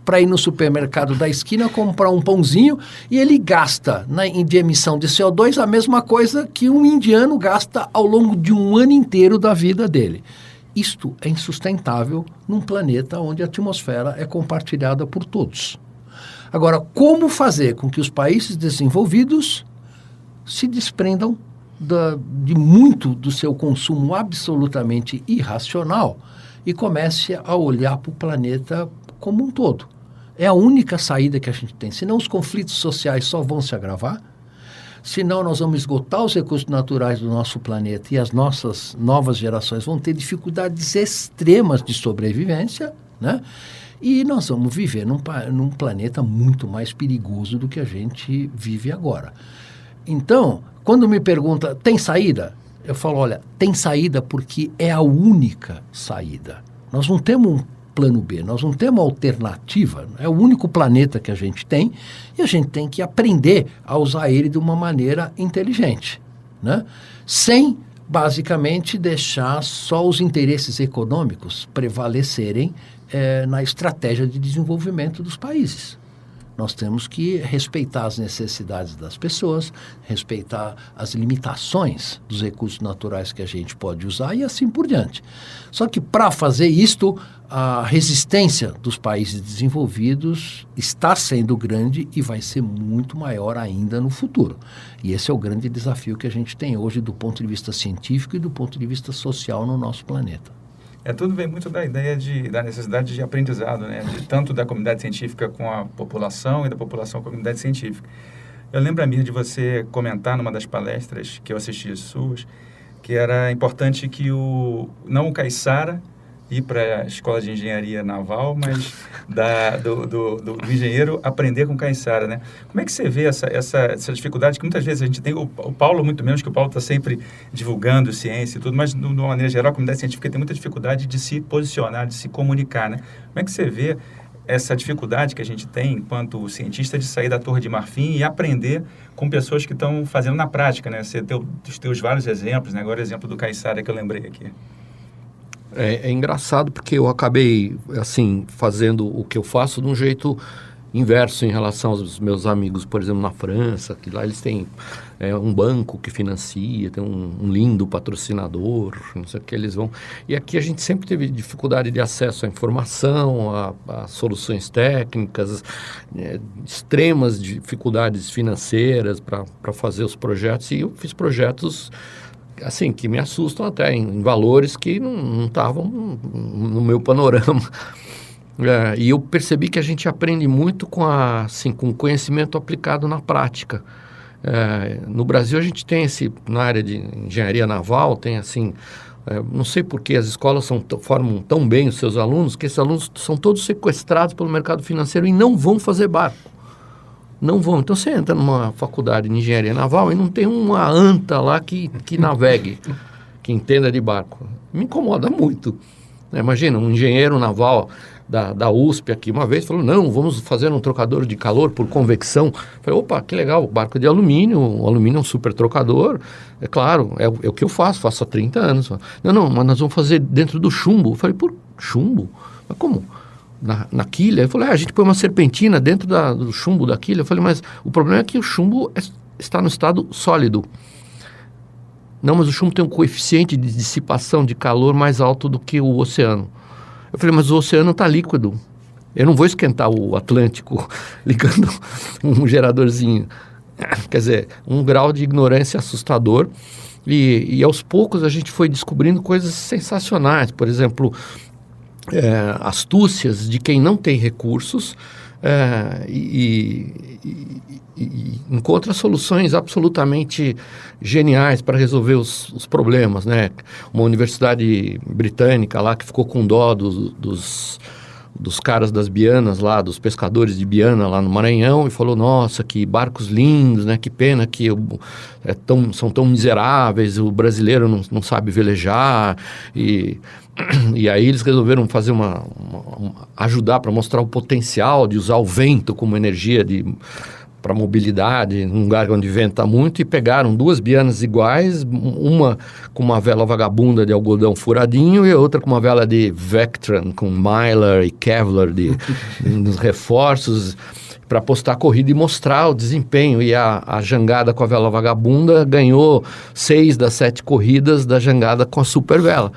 para ir no supermercado da esquina comprar um pãozinho e ele gasta de emissão de CO2 a mesma coisa que um indiano gasta ao longo de um ano inteiro da vida dele. Isto é insustentável num planeta onde a atmosfera é compartilhada por todos. Agora, como fazer com que os países desenvolvidos se desprendam de muito do seu consumo absolutamente irracional e comece a olhar para o planeta como um todo? É a única saída que a gente tem. Senão os conflitos sociais só vão se agravar, senão nós vamos esgotar os recursos naturais do nosso planeta e as nossas novas gerações vão ter dificuldades extremas de sobrevivência, né? E nós vamos viver num planeta muito mais perigoso do que a gente vive agora. Então, quando me pergunta, tem saída? Eu falo, olha, tem saída porque é a única saída. Nós não temos um plano B, nós não temos alternativa. É o único planeta que a gente tem e a gente tem que aprender a usar ele de uma maneira inteligente, né? Sem, basicamente, deixar só os interesses econômicos prevalecerem na estratégia de desenvolvimento dos países. Nós temos que respeitar as necessidades das pessoas, respeitar as limitações dos recursos naturais que a gente pode usar e assim por diante. Só que para fazer isto, a resistência dos países desenvolvidos está sendo grande e vai ser muito maior ainda no futuro. E esse é o grande desafio que a gente tem hoje do ponto de vista científico e do ponto de vista social no nosso planeta. Tudo vem muito da ideia da necessidade de aprendizado, né? Tanto da comunidade científica com a população e da população com a comunidade científica. Eu lembro, Amir, de você comentar numa das palestras que eu assisti suas, que era importante que não o caiçara ir para a escola de engenharia naval, mas do engenheiro aprender com caiçara, né? Como é que você vê essa dificuldade que muitas vezes a gente tem, o Paulo muito menos, que o Paulo está sempre divulgando ciência e tudo, mas de uma maneira geral a comunidade científica tem muita dificuldade de se posicionar, de se comunicar, né? Como é que você vê essa dificuldade que a gente tem enquanto cientista de sair da Torre de Marfim e aprender com pessoas que estão fazendo na prática, né? Você tem os teus vários exemplos, né? Agora o exemplo do caiçara que eu lembrei aqui. É engraçado porque eu acabei, assim, fazendo o que eu faço de um jeito inverso em relação aos meus amigos, por exemplo, na França, que lá eles têm um banco que financia, tem um lindo patrocinador, não sei o que eles vão... E aqui a gente sempre teve dificuldade de acesso à informação, a soluções técnicas, extremas dificuldades financeiras para fazer os projetos, e eu fiz projetos assim, que me assustam até em valores que não estavam no meu panorama. E eu percebi que a gente aprende muito com conhecimento aplicado na prática. No Brasil a gente tem na área de engenharia naval, tem assim, não sei por que as escolas formam tão bem os seus alunos, que esses alunos são todos sequestrados pelo mercado financeiro e não vão fazer barco. Não vão. Então, você entra numa faculdade de engenharia naval e não tem uma anta lá que navegue, que entenda de barco. Me incomoda muito. Imagina, um engenheiro naval da USP aqui uma vez falou, não, vamos fazer um trocador de calor por convecção. Eu falei, opa, que legal, barco de alumínio, o alumínio é um super trocador. É claro, é o que eu faço há 30 anos. Não, mas nós vamos fazer dentro do chumbo. Eu falei, por chumbo? Mas como? Na quilha? Eu falei, a gente põe uma serpentina dentro do chumbo da quilha. Eu falei, mas o problema é que o chumbo está no estado sólido. Não, mas o chumbo tem um coeficiente de dissipação de calor mais alto do que o oceano. Eu falei, mas o oceano está líquido. Eu não vou esquentar o Atlântico ligando um geradorzinho. Quer dizer, um grau de ignorância assustador. E aos poucos a gente foi descobrindo coisas sensacionais. Por exemplo, astúcias de quem não tem recursos e encontra soluções absolutamente geniais para resolver os problemas, né? Uma universidade britânica lá que ficou com dó dos dos caras das Bianas lá, dos pescadores de Biana lá no Maranhão, e falou, nossa, que barcos lindos, né? Que pena que são tão miseráveis, o brasileiro não sabe velejar, e aí eles resolveram fazer ajudar para mostrar o potencial de usar o vento como energia para mobilidade, num lugar onde venta muito, e pegaram 2 bianas iguais, uma com uma vela vagabunda de algodão furadinho e a outra com uma vela de Vectran, com Mylar e Kevlar nos reforços, para postar a corrida e mostrar o desempenho. E a jangada com a vela vagabunda ganhou 6 das 7 corridas da jangada com a super vela.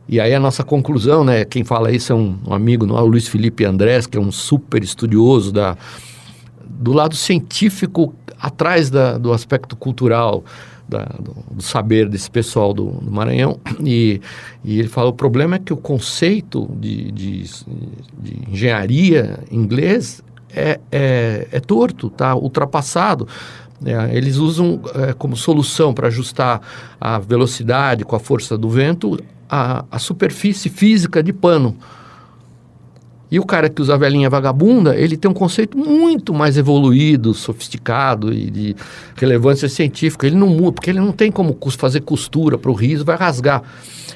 E aí a nossa conclusão, né, quem fala isso é um amigo, o Luiz Felipe Andrés, que é um super estudioso do lado científico, atrás do aspecto cultural, do saber desse pessoal do Maranhão. E ele fala, o problema é que o conceito de engenharia inglês é torto, está ultrapassado. Eles usam como solução para ajustar a velocidade com a força do vento a superfície física de pano. E o cara que usa a velinha vagabunda, ele tem um conceito muito mais evoluído, sofisticado e de relevância científica. Ele não muda, porque ele não tem como fazer costura para o riso, vai rasgar.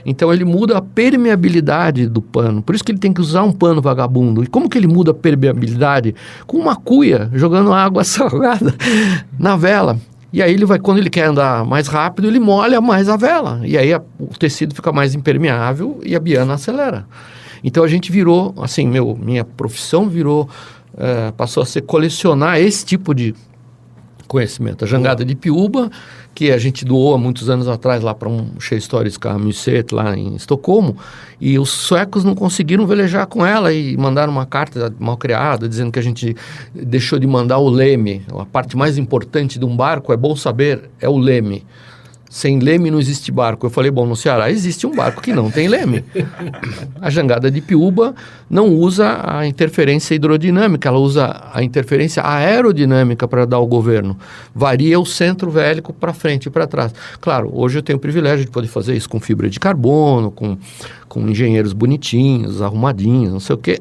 Então ele muda a permeabilidade do pano. Por isso que ele tem que usar um pano vagabundo. E como que ele muda a permeabilidade? Com uma cuia, jogando água salgada na vela. E aí quando ele quer andar mais rápido, ele molha mais a vela. E aí o tecido fica mais impermeável e a biana acelera. Então a gente virou, assim, minha profissão passou a ser colecionar esse tipo de conhecimento. A jangada de Piúba, que a gente doou há muitos anos atrás lá para um Historiska Museet lá em Estocolmo, e os suecos não conseguiram velejar com ela e mandaram uma carta mal criada dizendo que a gente deixou de mandar o leme. A parte mais importante de um barco, é bom saber, é o leme. Sem leme não existe barco. Eu falei, bom, no Ceará existe um barco que não tem leme. A jangada de Piúba não usa a interferência hidrodinâmica, ela usa a interferência aerodinâmica para dar o governo. Varia o centro vélico para frente e para trás. Claro, hoje eu tenho o privilégio de poder fazer isso com fibra de carbono, com engenheiros bonitinhos, arrumadinhos, não sei o quê.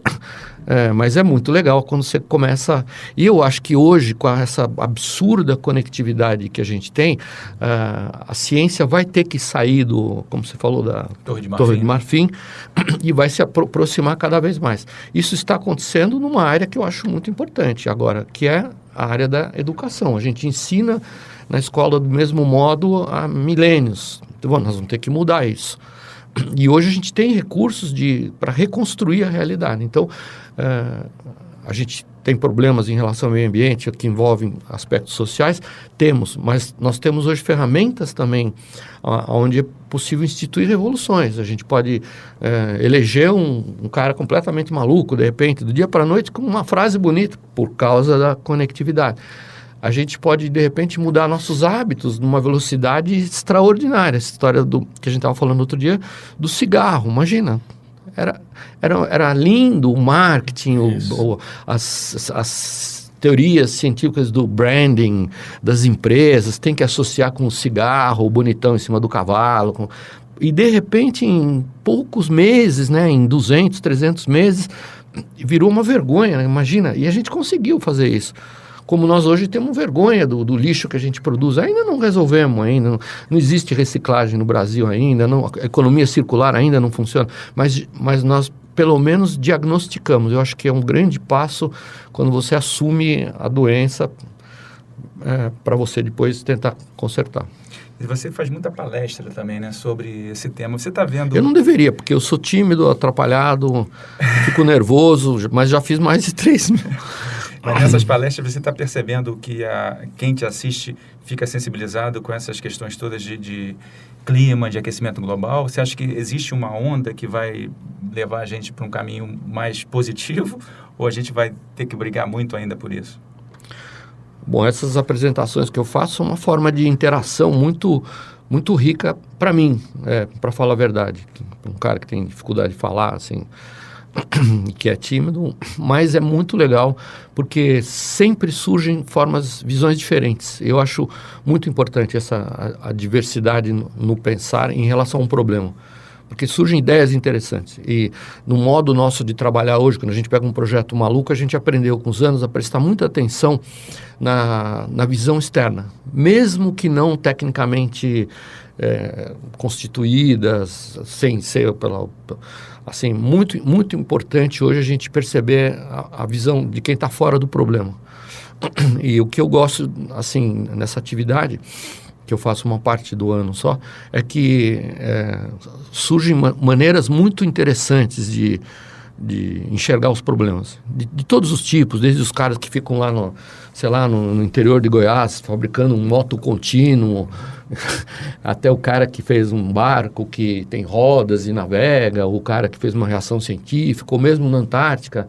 Mas é muito legal quando você começa... E eu acho que hoje, com essa absurda conectividade que a gente tem, a ciência vai ter que sair como você falou, da Torre de Marfim e vai se aproximar cada vez mais. Isso está acontecendo numa área que eu acho muito importante agora, que é a área da educação. A gente ensina na escola do mesmo modo há milênios. Então, nós vamos ter que mudar isso. E hoje a gente tem recursos para reconstruir a realidade. Então, a gente tem problemas em relação ao meio ambiente que envolvem aspectos sociais, mas nós temos hoje ferramentas também onde é possível instituir revoluções. A gente pode eleger um cara completamente maluco, de repente, do dia para a noite, com uma frase bonita, por causa da conectividade. A gente pode, de repente, mudar nossos hábitos numa velocidade extraordinária. Essa história que a gente estava falando outro dia, do cigarro, imagina. Era lindo o marketing, as teorias científicas do branding das empresas, tem que associar com o cigarro, o bonitão em cima do cavalo. E, de repente, em poucos meses, né, em 200, 300 meses, virou uma vergonha, né? Imagina. E a gente conseguiu fazer isso. Como nós hoje temos vergonha do lixo que a gente produz, ainda não resolvemos, não existe reciclagem no Brasil ainda, a economia circular ainda não funciona, mas nós pelo menos diagnosticamos. Eu acho que é um grande passo quando você assume a doença para você depois tentar consertar. E você faz muita palestra também, né, sobre esse tema. Você está vendo... Eu não deveria, porque eu sou tímido, atrapalhado, fico nervoso, mas já fiz mais de 3 mil. Mas nessas palestras você está percebendo que quem te assiste fica sensibilizado com essas questões todas de clima, de aquecimento global? Você acha que existe uma onda que vai levar a gente para um caminho mais positivo ou a gente vai ter que brigar muito ainda por isso? Bom, essas apresentações que eu faço são uma forma de interação muito, muito rica para mim, para falar a verdade. Um cara que tem dificuldade de falar, assim... que é tímido, mas é muito legal porque sempre surgem visões diferentes. Eu acho muito importante a diversidade no pensar em relação a um problema. porque surgem ideias interessantes. E no modo nosso de trabalhar hoje, quando a gente pega um projeto maluco, a gente aprendeu com os anos a prestar muita atenção na visão externa, mesmo que não tecnicamente constituídas, sem ser assim, muito importante hoje a gente perceber a visão de quem está fora do problema. E o que eu gosto, assim, nessa atividade, que eu faço uma parte do ano só, é que surgem maneiras muito interessantes de enxergar os problemas, de todos os tipos, desde os caras que ficam lá no interior de Goiás, fabricando um moto contínuo, até o cara que fez um barco que tem rodas e navega, o cara que fez uma reação científica, ou mesmo na Antártica,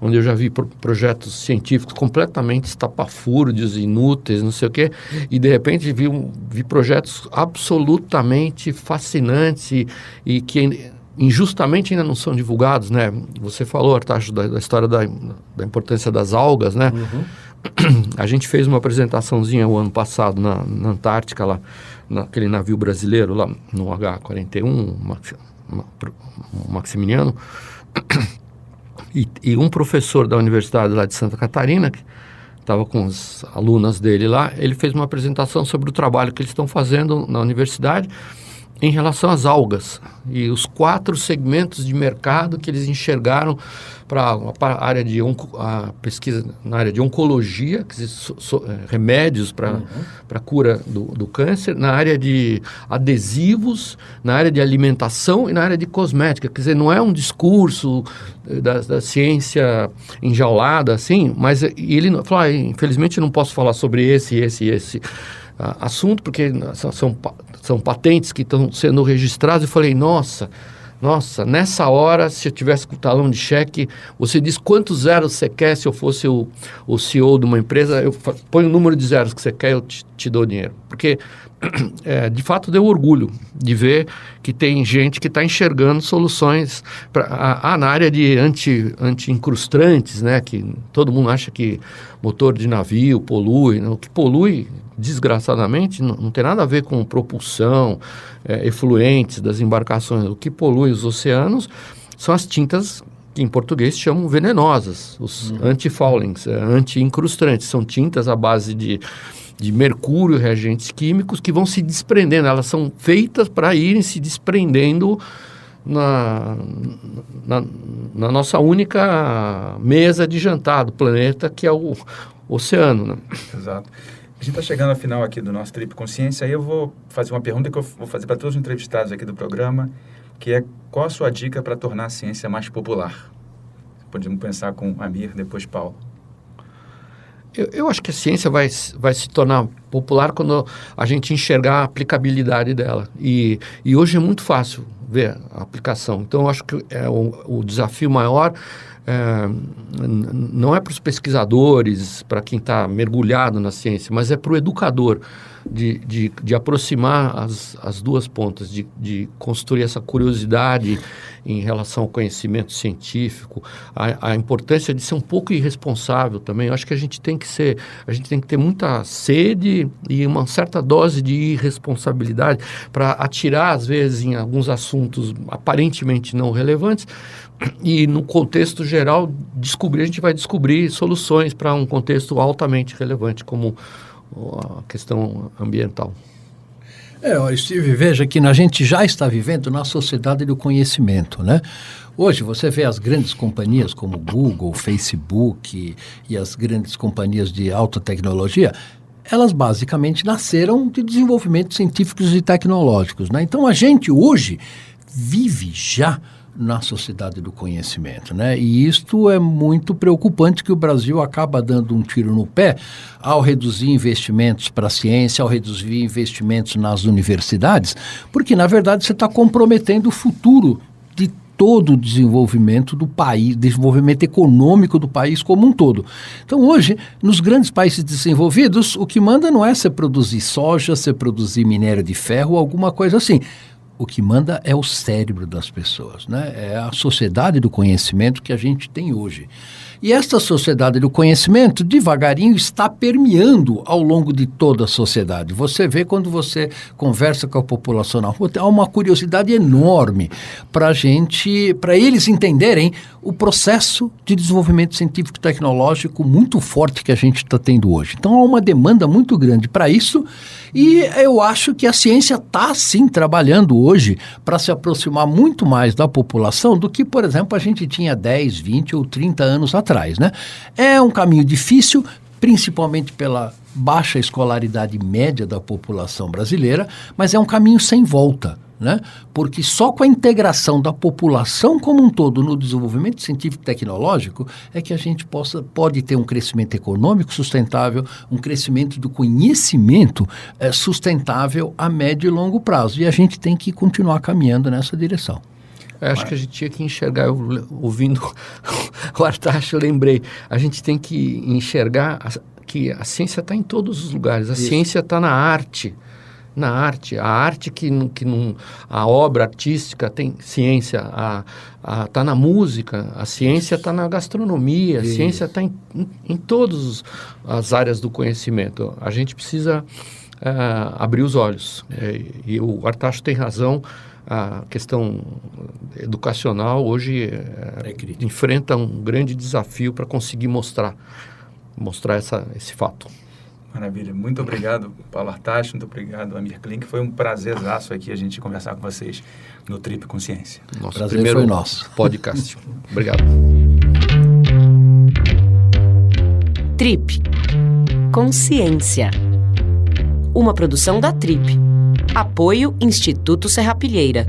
onde eu já vi projetos científicos completamente estapafúrdios, inúteis, não sei o quê, e de repente vi projetos absolutamente fascinantes e que injustamente ainda não são divulgados, né? Você falou, Artacho, da história da importância das algas, né? Uhum. A gente fez uma apresentaçãozinha o ano passado na Antártica, lá, naquele navio brasileiro, lá no H-41, Maximiliano, e um professor da universidade lá de Santa Catarina, que estava com as alunas dele lá, ele fez uma apresentação sobre o trabalho que eles estão fazendo na universidade em relação às algas e os 4 segmentos de mercado que eles enxergaram para a área de pesquisa na área de oncologia, remédios para a cura do câncer, na área de adesivos, na área de alimentação e na área de cosmética. Quer dizer, não é um discurso da ciência enjaulada, assim, mas ele falou, infelizmente eu não posso falar sobre esse assunto, porque são patentes que estão sendo registradas. Eu falei, nossa, nessa hora, se eu tivesse com o talão de cheque, você diz quantos zeros você quer. Se eu fosse o CEO de uma empresa, eu ponho o número de zeros que você quer, eu te dou dinheiro. Porque, de fato, deu orgulho de ver que tem gente que está enxergando soluções na área de anti-incrustantes, né? Que todo mundo acha que motor de navio polui, né? O que polui, desgraçadamente, não tem nada a ver com propulsão, efluentes das embarcações. O que polui os oceanos são as tintas que em português chamam venenosas, os anti-foulings, anti-incrustantes. São tintas à base de mercúrio, reagentes químicos que vão se desprendendo. Elas são feitas para irem se desprendendo na nossa única mesa de jantar do planeta, que é o oceano, né? Exato. A gente está chegando ao final aqui do nosso Trip Consciência, aí eu vou fazer uma pergunta que eu vou fazer para todos os entrevistados aqui do programa, que é: qual a sua dica para tornar a ciência mais popular? Podemos pensar com Amir, depois Paulo. Eu acho que a ciência vai se tornar popular quando a gente enxergar a aplicabilidade dela. E hoje é muito fácil ver a aplicação. Então, eu acho que o desafio maior não é para os pesquisadores, para quem está mergulhado na ciência, mas é para o educador de aproximar as duas pontas, de construir essa curiosidade em relação ao conhecimento científico, a importância de ser um pouco irresponsável também. Eu acho que a gente tem que ter muita sede e uma certa dose de irresponsabilidade para atirar, às vezes, em alguns assuntos aparentemente não relevantes, e no contexto geral a gente vai descobrir soluções para um contexto altamente relevante, como a questão ambiental. Steve, veja que a gente já está vivendo na sociedade do conhecimento, né? Hoje você vê as grandes companhias como Google, Facebook e as grandes companhias de alta tecnologia, elas basicamente nasceram de desenvolvimentos científicos e tecnológicos, né? Então a gente hoje vive já na sociedade do conhecimento, né? E isto é muito preocupante, que o Brasil acaba dando um tiro no pé ao reduzir investimentos para a ciência, ao reduzir investimentos nas universidades, porque, na verdade, você está comprometendo o futuro de todo o desenvolvimento do país, desenvolvimento econômico do país como um todo. Então, hoje, nos grandes países desenvolvidos, o que manda não é você produzir soja, você produzir minério de ferro, alguma coisa assim. o que manda é o cérebro das pessoas, né? É a sociedade do conhecimento que a gente tem hoje. E esta sociedade do conhecimento, devagarinho, está permeando ao longo de toda a sociedade. Você vê quando você conversa com a população na rua, há uma curiosidade enorme para eles entenderem o processo de desenvolvimento científico e tecnológico muito forte que a gente está tendo hoje. Então, há uma demanda muito grande para isso e eu acho que a ciência está, sim, trabalhando hoje para se aproximar muito mais da população do que, por exemplo, a gente tinha 10, 20 ou 30 anos atrás, né? É um caminho difícil, principalmente pela baixa escolaridade média da população brasileira, mas é um caminho sem volta, né? Porque só com a integração da população como um todo no desenvolvimento científico e tecnológico é que a gente pode ter um crescimento econômico sustentável, um crescimento do conhecimento sustentável a médio e longo prazo. E a gente tem que continuar caminhando nessa direção. Eu acho que a gente tinha que enxergar, ouvindo o Artacho, eu lembrei, a gente tem que enxergar que a ciência está em todos os lugares, a ciência está na arte, a arte que não, a obra artística tem ciência, está na música, a ciência está na gastronomia, a ciência está em todas as áreas do conhecimento. A gente precisa abrir os olhos, e o Artacho tem razão. A questão educacional hoje enfrenta um grande desafio para conseguir mostrar esse fato. Maravilha. Muito obrigado, Paulo Artacho. Muito obrigado, Amir Klink. Foi um prazerzaço aqui a gente conversar com vocês no Trip Consciência. Nosso prazer primeiro foi nosso. Podcast. Obrigado. Trip Consciência. Uma produção da Trip. Apoio Instituto Serrapilheira.